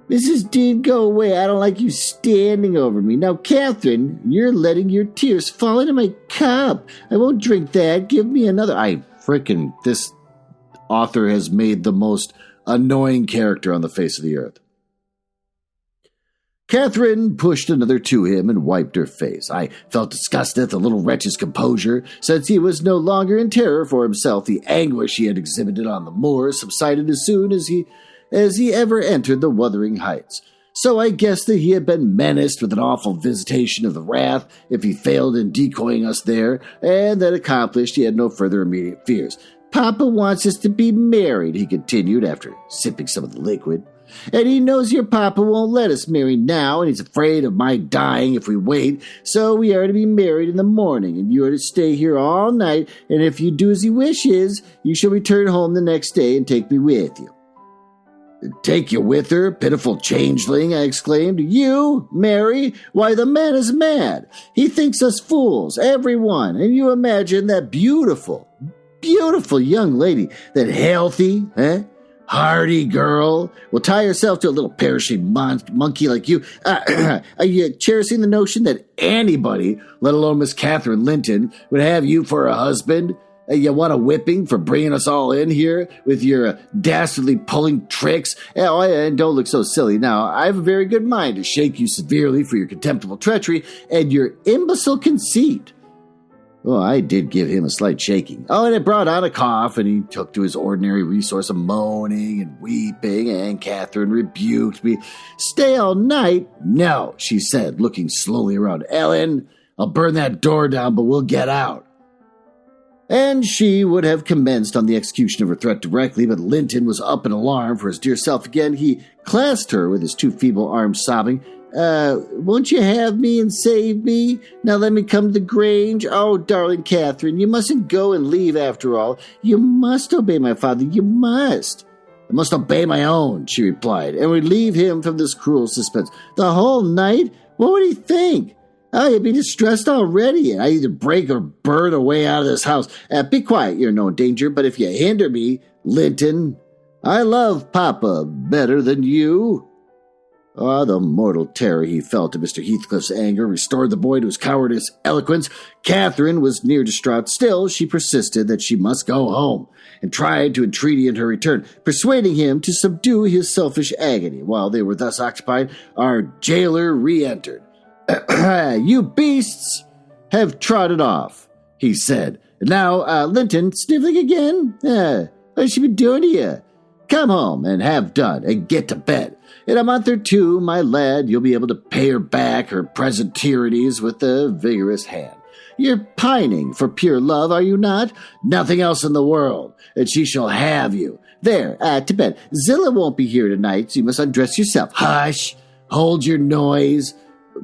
Mrs. Dean, go away. I don't like you standing over me. Now, Catherine, you're letting your tears fall into my cup. I won't drink that. Give me another. This author has made the most annoying character on the face of the earth. Catherine pushed another to him and wiped her face. I felt disgusted at the little wretch's composure. Since he was no longer in terror for himself, the anguish he had exhibited on the moor subsided as soon as he ever entered the Wuthering Heights. So I guessed that he had been menaced with an awful visitation of the wrath if he failed in decoying us there, and that accomplished, he had no further immediate fears. Papa wants us to be married, he continued after sipping some of the liquid. And he knows your papa won't let us marry now, and he's afraid of my dying if we wait, so we are to be married in the morning, and you are to stay here all night, and if you do as he wishes, you shall return home the next day and take me with you. Take you with her, pitiful changeling, I exclaimed. You, Mary? Why, the man is mad. He thinks us fools, every one, and you imagine that beautiful young lady, that healthy, Hardy girl. Well, tie yourself to a little perishing monkey like you. Are you cherishing the notion that anybody, let alone Miss Catherine Linton, would have you for a husband? You want a whipping for bringing us all in here with your dastardly pulling tricks? And don't look so silly. Now, I have a very good mind to shake you severely for your contemptible treachery and your imbecile conceit. Well, I did give him a slight shaking. And it brought on a cough, and he took to his ordinary resource of moaning and weeping, and Catherine rebuked me. Stay all night? No, she said, looking slowly around. Ellen, I'll burn that door down, but we'll get out. And she would have commenced on the execution of her threat directly, but Linton was up in alarm for his dear self again. He clasped her with his two feeble arms, sobbing, won't you have me and save me? Now let me come to the Grange. Oh, darling Catherine, you mustn't go and leave after all. You must obey my father, you must. I must obey my own, she replied, and relieve him from this cruel suspense. The whole night? What would he think? You'd be distressed already, and I either break or burn away out of this house. Be quiet, you're no danger, but if you hinder me, Linton, I love Papa better than you. The mortal terror he felt at Mr. Heathcliff's anger restored the boy to his cowardice eloquence. Catherine was near distraught. Still, she persisted that she must go home, and tried to entreaty in her return, persuading him to subdue his selfish agony. While they were thus occupied, our jailer re-entered. You beasts have trotted off, he said. Now, Linton, sniveling again? What has she been doing to you? Come home and have done, and get to bed. In a month or two, my lad, you'll be able to pay her back her present tyrannies with a vigorous hand. You're pining for pure love, are you not? Nothing else in the world, and she shall have you. There, to bed. Zillah won't be here tonight, so you must undress yourself. Hush! Hold your noise.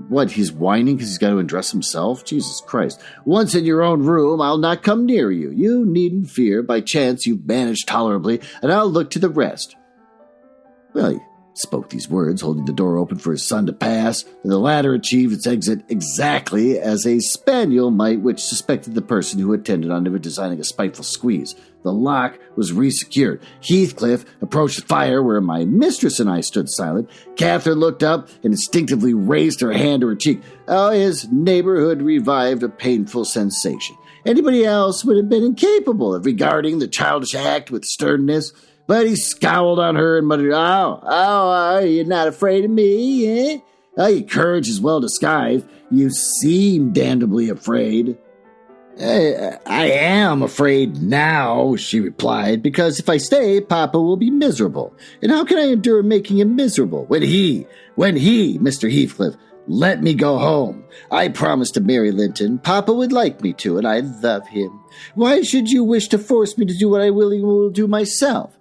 What, he's whining because he's got to undress himself? Jesus Christ. Once in your own room, I'll not come near you. You needn't fear. By chance, you've managed tolerably, and I'll look to the rest. Well, he spoke these words, holding the door open for his son to pass, and the latter achieved its exit exactly as a spaniel might which suspected the person who attended on him designing a spiteful squeeze. The lock was resecured. Heathcliff approached the fire where my mistress and I stood silent. Catherine looked up and instinctively raised her hand to her cheek. His neighborhood revived a painful sensation. Anybody else would have been incapable of regarding the childish act with sternness, but he scowled on her and muttered, are you not afraid of me, eh? Your courage is well disguised. You seem damnably afraid. I am afraid now, she replied, because if I stay, Papa will be miserable. And how can I endure making him miserable when he, Mr. Heathcliff, let me go home? I promised to marry Linton. Papa would like me to, and I love him. Why should you wish to force me to do what I willingly will do myself?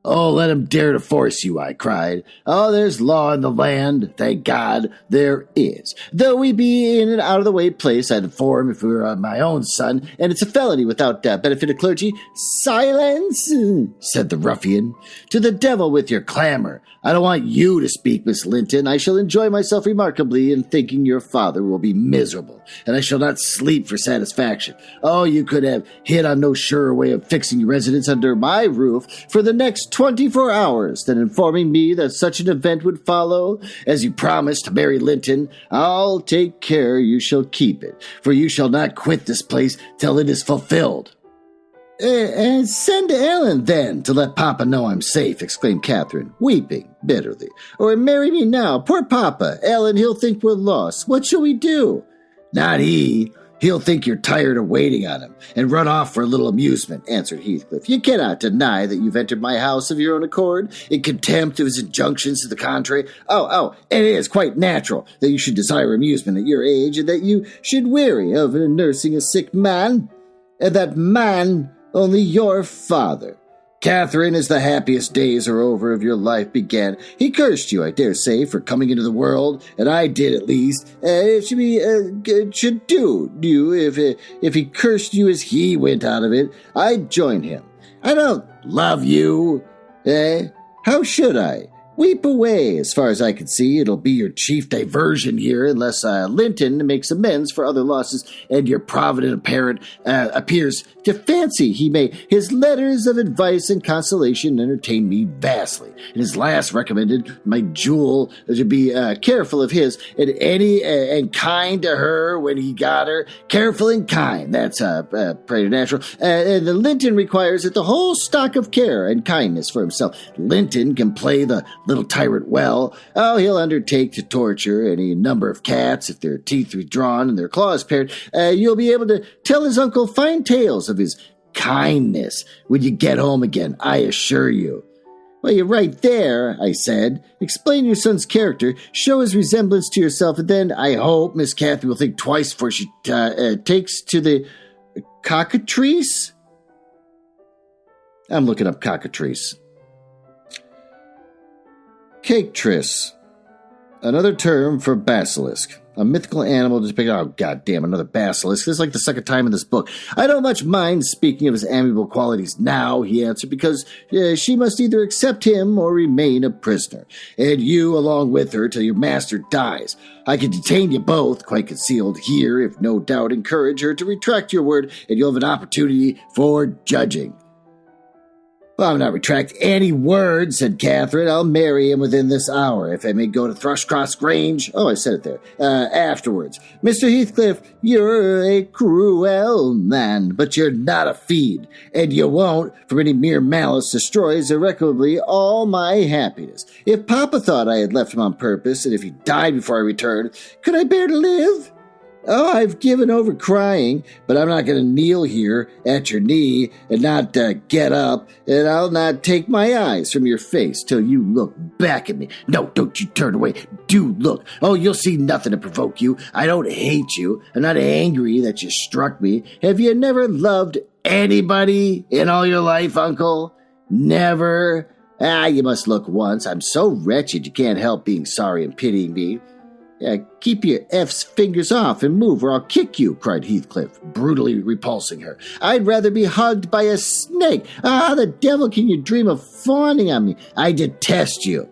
Oh, let him dare to force you, I cried. Oh, there's law in the land. Thank God there is. Though we be in an out-of-the-way place, I'd inform if we were my own son, and it's a felony without benefit of clergy. Silence, said the ruffian. To the devil with your clamor. I don't want you to speak, Miss Linton. I shall enjoy myself remarkably in thinking your father will be miserable, and I shall not sleep for satisfaction. Oh, you could have hit on no surer way of fixing your residence under my roof for the next 24 hours than informing me that such an event would follow. As you promised to marry Linton, I'll take care you shall keep it, for you shall not quit this place till it is fulfilled. Send Ellen, then, to let Papa know I'm safe, exclaimed Catherine, weeping bitterly. Or marry me now. Poor Papa. Ellen, he'll think we're lost. What shall we do? Not he. He'll think you're tired of waiting on him and run off for a little amusement, answered Heathcliff. You cannot deny that you've entered my house of your own accord, in contempt of his injunctions to the contrary. And it is quite natural that you should desire amusement at your age, and that you should weary of nursing a sick man, and that man only your father. Catherine, as the happiest days are over of your life began, he cursed you, I dare say, for coming into the world, and I did at least. It should do you if he cursed you as he went out of it. I'd join him. I don't love you. How should I? Weep away. As far as I can see, it'll be your chief diversion here unless Linton makes amends for other losses and your provident parent appears to fancy he may. His letters of advice and consolation entertain me vastly. And his last recommended my jewel to be careful of his and kind to her when he got her. Careful and kind. That's pretty natural. And the Linton requires that the whole stock of care and kindness for himself. Linton can play the little tyrant well. Oh, he'll undertake to torture any number of cats if their teeth withdrawn and their claws pared. You'll be able to tell his uncle fine tales of his kindness when you get home again, I assure you. Well, you're right there, I said. Explain your son's character, show his resemblance to yourself, and then I hope Miss Kathy will think twice before she takes to the cockatrice? I'm looking up cockatrice. Caketrice, another term for basilisk, a mythical animal depicted. Oh, goddamn, another basilisk. This is like the second time in this book. I don't much mind speaking of his amiable qualities now, he answered, because she must either accept him or remain a prisoner, and you along with her till your master dies. I can detain you both, quite concealed here, if no doubt encourage her to retract your word, and you'll have an opportunity for judging. Well, I'm not retract any word, said Catherine. I'll marry him within this hour, if I may go to Thrushcross Grange. Oh, I said it there. Afterwards. Mr. Heathcliff, you're a cruel man, but you're not a fiend, and you won't, from any mere malice, destroys irrecoverably all my happiness. If Papa thought I had left him on purpose, and if he died before I returned, could I bear to live? Oh, I've given over crying, but I'm not going to kneel here at your knee and not get up, and I'll not take my eyes from your face till you look back at me. No, don't you turn away. Do look. Oh, you'll see nothing to provoke you. I don't hate you. I'm not angry that you struck me. Have you never loved anybody in all your life, Uncle? Never? You must look once. I'm so wretched you can't help being sorry and pitying me. Keep your F's fingers off and move or I'll kick you, cried Heathcliff, brutally repulsing her. I'd rather be hugged by a snake. The devil can you dream of fawning on me? I detest you.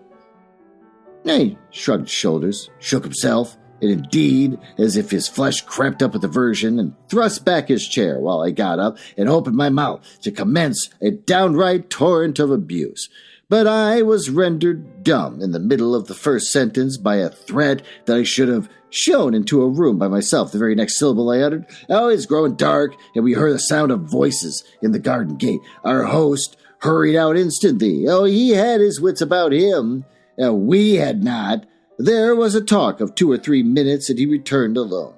He shrugged his shoulders, shook himself, and indeed, as if his flesh crept up with aversion, and thrust back his chair while I got up and opened my mouth to commence a downright torrent of abuse. But I was rendered dumb in the middle of the first sentence by a threat that I should have shown into a room by myself. The very next syllable I uttered. Oh, it's growing dark, and we heard the sound of voices in the garden gate. Our host hurried out instantly. Oh, he had his wits about him. We had not. There was a talk of 2 or 3 minutes, and he returned alone.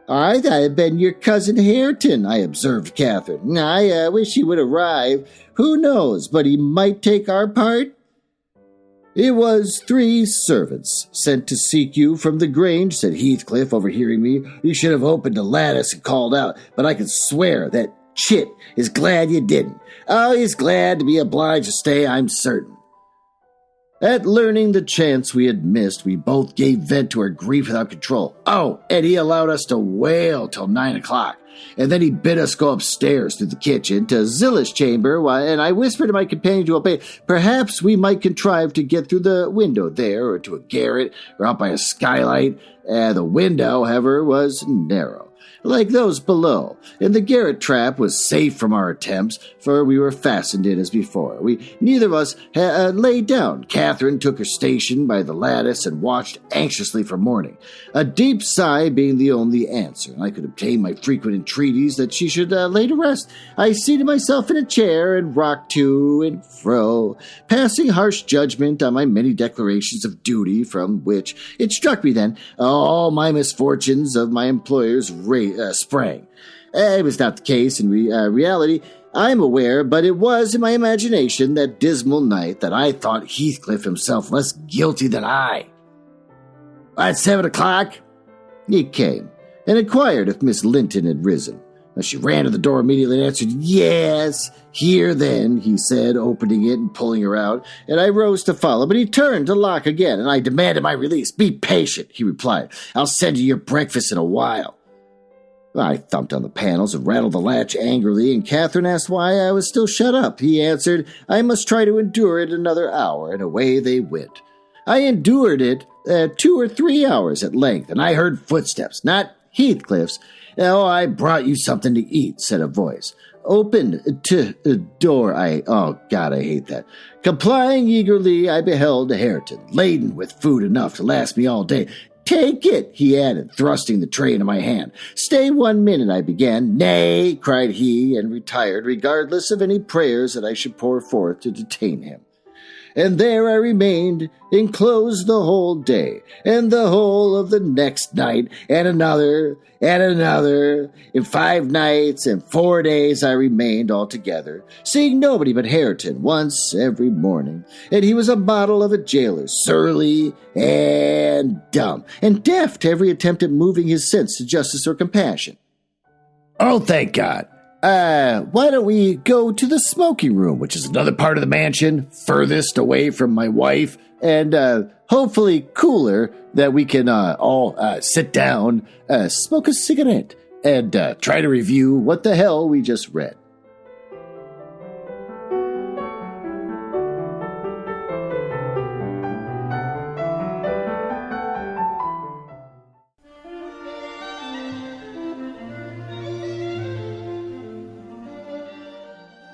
I thought it had been your cousin Hareton, I observed Catherine. I wish he would arrive. Who knows, but he might take our part? It was 3 servants sent to seek you from the Grange, said Heathcliff, overhearing me. You should have opened a lattice and called out, but I can swear that Chit is glad you didn't. Oh, he's glad to be obliged to stay, I'm certain. At learning the chance we had missed, we both gave vent to our grief without control. Oh, and he allowed us to wail till 9 o'clock. And then he bid us go upstairs through the kitchen to Zilla's chamber, and I whispered to my companion to obey. Perhaps we might contrive to get through the window there, or to a garret, or out by a skylight. The window, however, was narrow, like those below, and the garret trap was safe from our attempts, for we were fastened in as before. We neither of us lay down. Catherine took her station by the lattice and watched anxiously for morning, a deep sigh being the only answer. I could obtain my frequent entreaties that she should lay to rest. I seated myself in a chair and rocked to and fro, passing harsh judgment on my many declarations of duty, from which it struck me then all my misfortunes of my employer's sprang. It was not the case in reality, I am aware, but it was in my imagination that dismal night that I thought Heathcliff himself less guilty than I. At 7 o'clock, he came and inquired if Miss Linton had risen. She ran to the door immediately and answered, "Yes, here then," he said, opening it and pulling her out, and I rose to follow, but he turned to lock again, and I demanded my release. "Be patient," he replied. "I'll send you your breakfast in a while." I thumped on the panels and rattled the latch angrily, and Catherine asked why I was still shut up. He answered, I must try to endure it another hour, and away they went. I endured it 2 or 3 hours at length, and I heard footsteps, not Heathcliff's. Oh, I brought you something to eat, said a voice. Open to door, oh God, I hate that. Complying eagerly, I beheld Hareton, laden with food enough to last me all day. Take it, he added, thrusting the tray into my hand. Stay 1 minute, I began. Nay, cried he, and retired, regardless of any prayers that I should pour forth to detain him. And there I remained, enclosed the whole day, and the whole of the next night, and another. In 5 nights and 4 days I remained altogether, seeing nobody but Hareton once every morning. And he was a model of a jailer, surly and dumb, and deaf to every attempt at moving his sense to justice or compassion. Oh, thank God. Why don't we go to the smoking room, which is another part of the mansion, furthest away from my wife, and hopefully cooler, that we can all sit down, smoke a cigarette, and try to review what the hell we just read.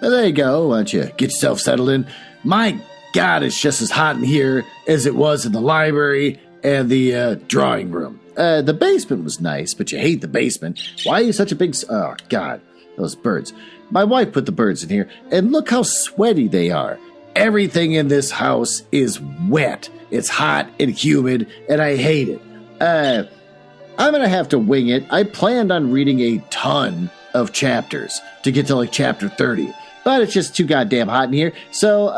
There you go. Why don't you get yourself settled in? My God, it's just as hot in here as it was in the library and the drawing room. The basement was nice, but you hate the basement. Why are you such a big... Oh, God, those birds. My wife put the birds in here, and look how sweaty they are. Everything in this house is wet. It's hot and humid, and I hate it. I'm going to have to wing it. I planned on reading a ton of chapters to get to, chapter 30. But it's just too goddamn hot in here. So,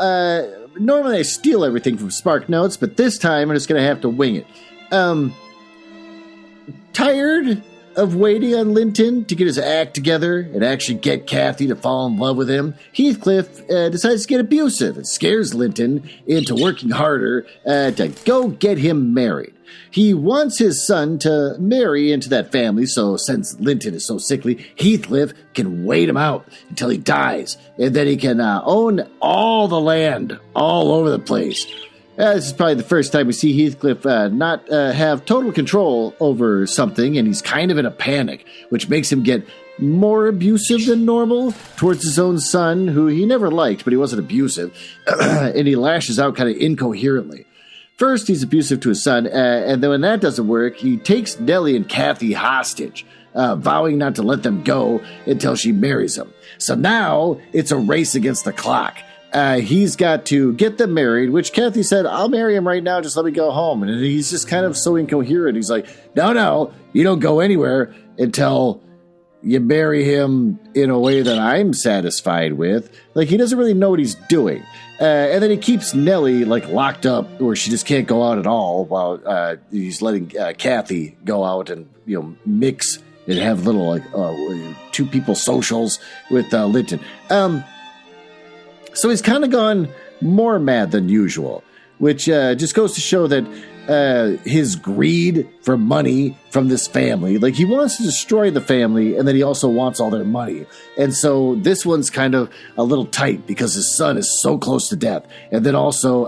normally I steal everything from Spark Notes, but this time I'm just going to have to wing it. Tired of waiting on Linton to get his act together and actually get Kathy to fall in love with him, Heathcliff decides to get abusive and scares Linton into working harder to go get him married. He wants his son to marry into that family, so since Linton is so sickly, Heathcliff can wait him out until he dies, and then he can own all the land all over the place. This is probably the first time we see Heathcliff not have total control over something, and he's kind of in a panic, which makes him get more abusive than normal towards his own son, who he never liked, but he wasn't abusive, and he lashes out kind of incoherently. First, he's abusive to his son, and then when that doesn't work, he takes Nellie and Kathy hostage, vowing not to let them go until she marries him. So now, it's a race against the clock. He's got to get them married, which Kathy said, I'll marry him right now, just let me go home. And he's just kind of so incoherent. He's like, no, you don't go anywhere until you marry him in a way that I'm satisfied with. He doesn't really know what he's doing. And then he keeps Nellie, locked up where she just can't go out at all while he's letting Kathy go out and, mix and have little, two people socials with Linton. So he's kind of gone more mad than usual, which just goes to show that his greed for money from this family, he wants to destroy the family, and then he also wants all their money. And so this one's kind of a little tight because his son is so close to death. And then also,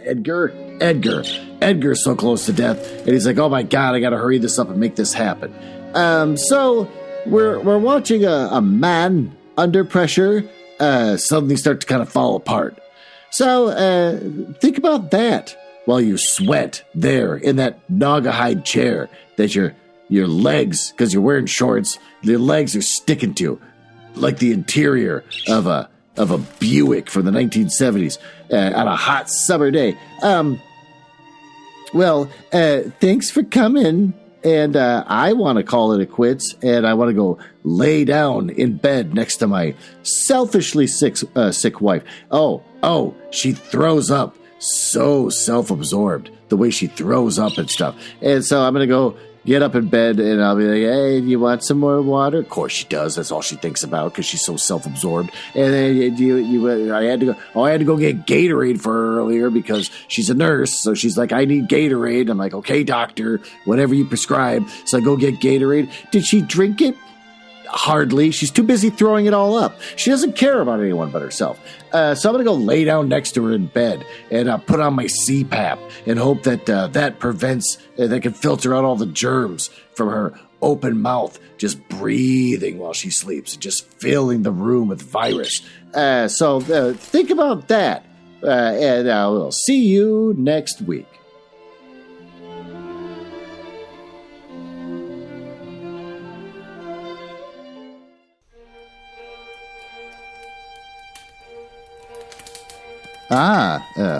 Edgar? Edgar's so close to death, and he's like, oh my God, I got to hurry this up and make this happen. So we're watching a man under pressure suddenly start to kind of fall apart. So think about that while you sweat there in that Naugahyde chair that your legs, because you're wearing shorts, your legs are sticking to, like the interior of a Buick from the 1970s on a hot summer day. Thanks for coming. And I want to call it a quits, and I want to go lay down in bed next to my selfishly sick wife. Oh, she throws up. So self-absorbed, the way she throws up and stuff. And so I'm going to go get up in bed and I'll be like, hey, do you want some more water? Of course she does. That's all she thinks about because she's so self-absorbed. And then I had to go get Gatorade for her earlier because she's a nurse. So she's like, I need Gatorade. I'm like, okay, doctor, whatever you prescribe. So I go get Gatorade. Did she drink it? Hardly. She's too busy throwing it all up. She doesn't care about anyone but herself. So I'm going to go lay down next to her in bed and put on my CPAP and hope that that prevents, that can filter out all the germs from her open mouth, just breathing while she sleeps, just filling the room with virus. So think about that. And we'll see you next week.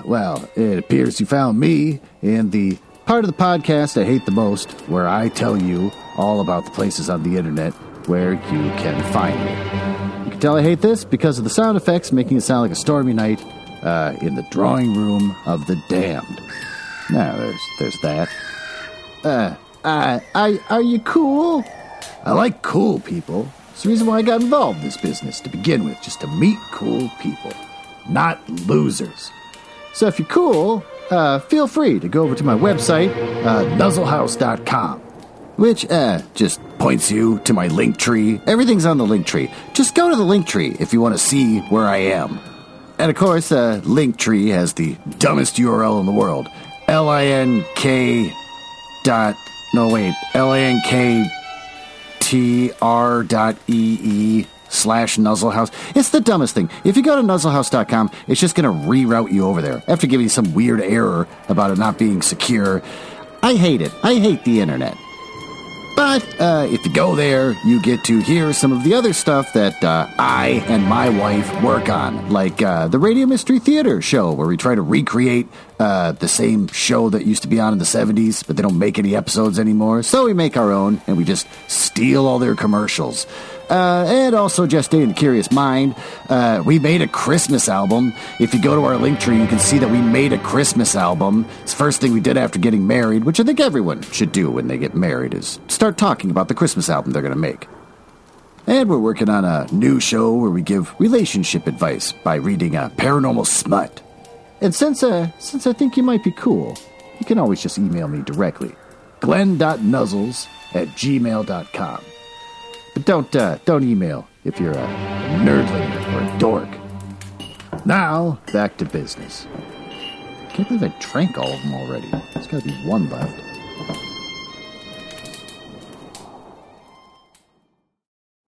Well, it appears you found me in the part of the podcast I hate the most, where I tell you all about the places on the internet where you can find me. You can tell I hate this because of the sound effects making it sound like a stormy night in the drawing room of the damned. Now, there's that. Are you cool? I like cool people. It's the reason why I got involved in this business to begin with, just to meet cool people. Not losers. So if you're cool, feel free to go over to my website, nuzzlehouse.com, which just points you to my link tree. Everything's on the link tree. Just go to the link tree if you want to see where I am. And of course, link tree has the dumbest URL in the world. linktr.ee/nuzzlehouse. It's the dumbest thing. If you go to nuzzlehouse.com, it's just going to reroute you over there after giving you some weird error about it not being secure. I hate it. I hate the internet. But if you go there, you get to hear some of the other stuff that I and my wife work on, like the Radio Mystery Theater show, where we try to recreate the same show that used to be on in the 70s, but they don't make any episodes anymore. So we make our own, and we just steal all their commercials. And also, just in the curious mind, we made a Christmas album. If you go to our link tree, you can see that we made a Christmas album. It's the first thing we did after getting married, which I think everyone should do when they get married, is start talking about the Christmas album they're going to make. And we're working on a new show where we give relationship advice by reading paranormal smut. And since I think you might be cool, you can always just email me directly. glenn.nuzzles@gmail.com. But don't email if you're a nerdling or a dork. Now, back to business. Can't believe I drank all of them already. There's got to be one left.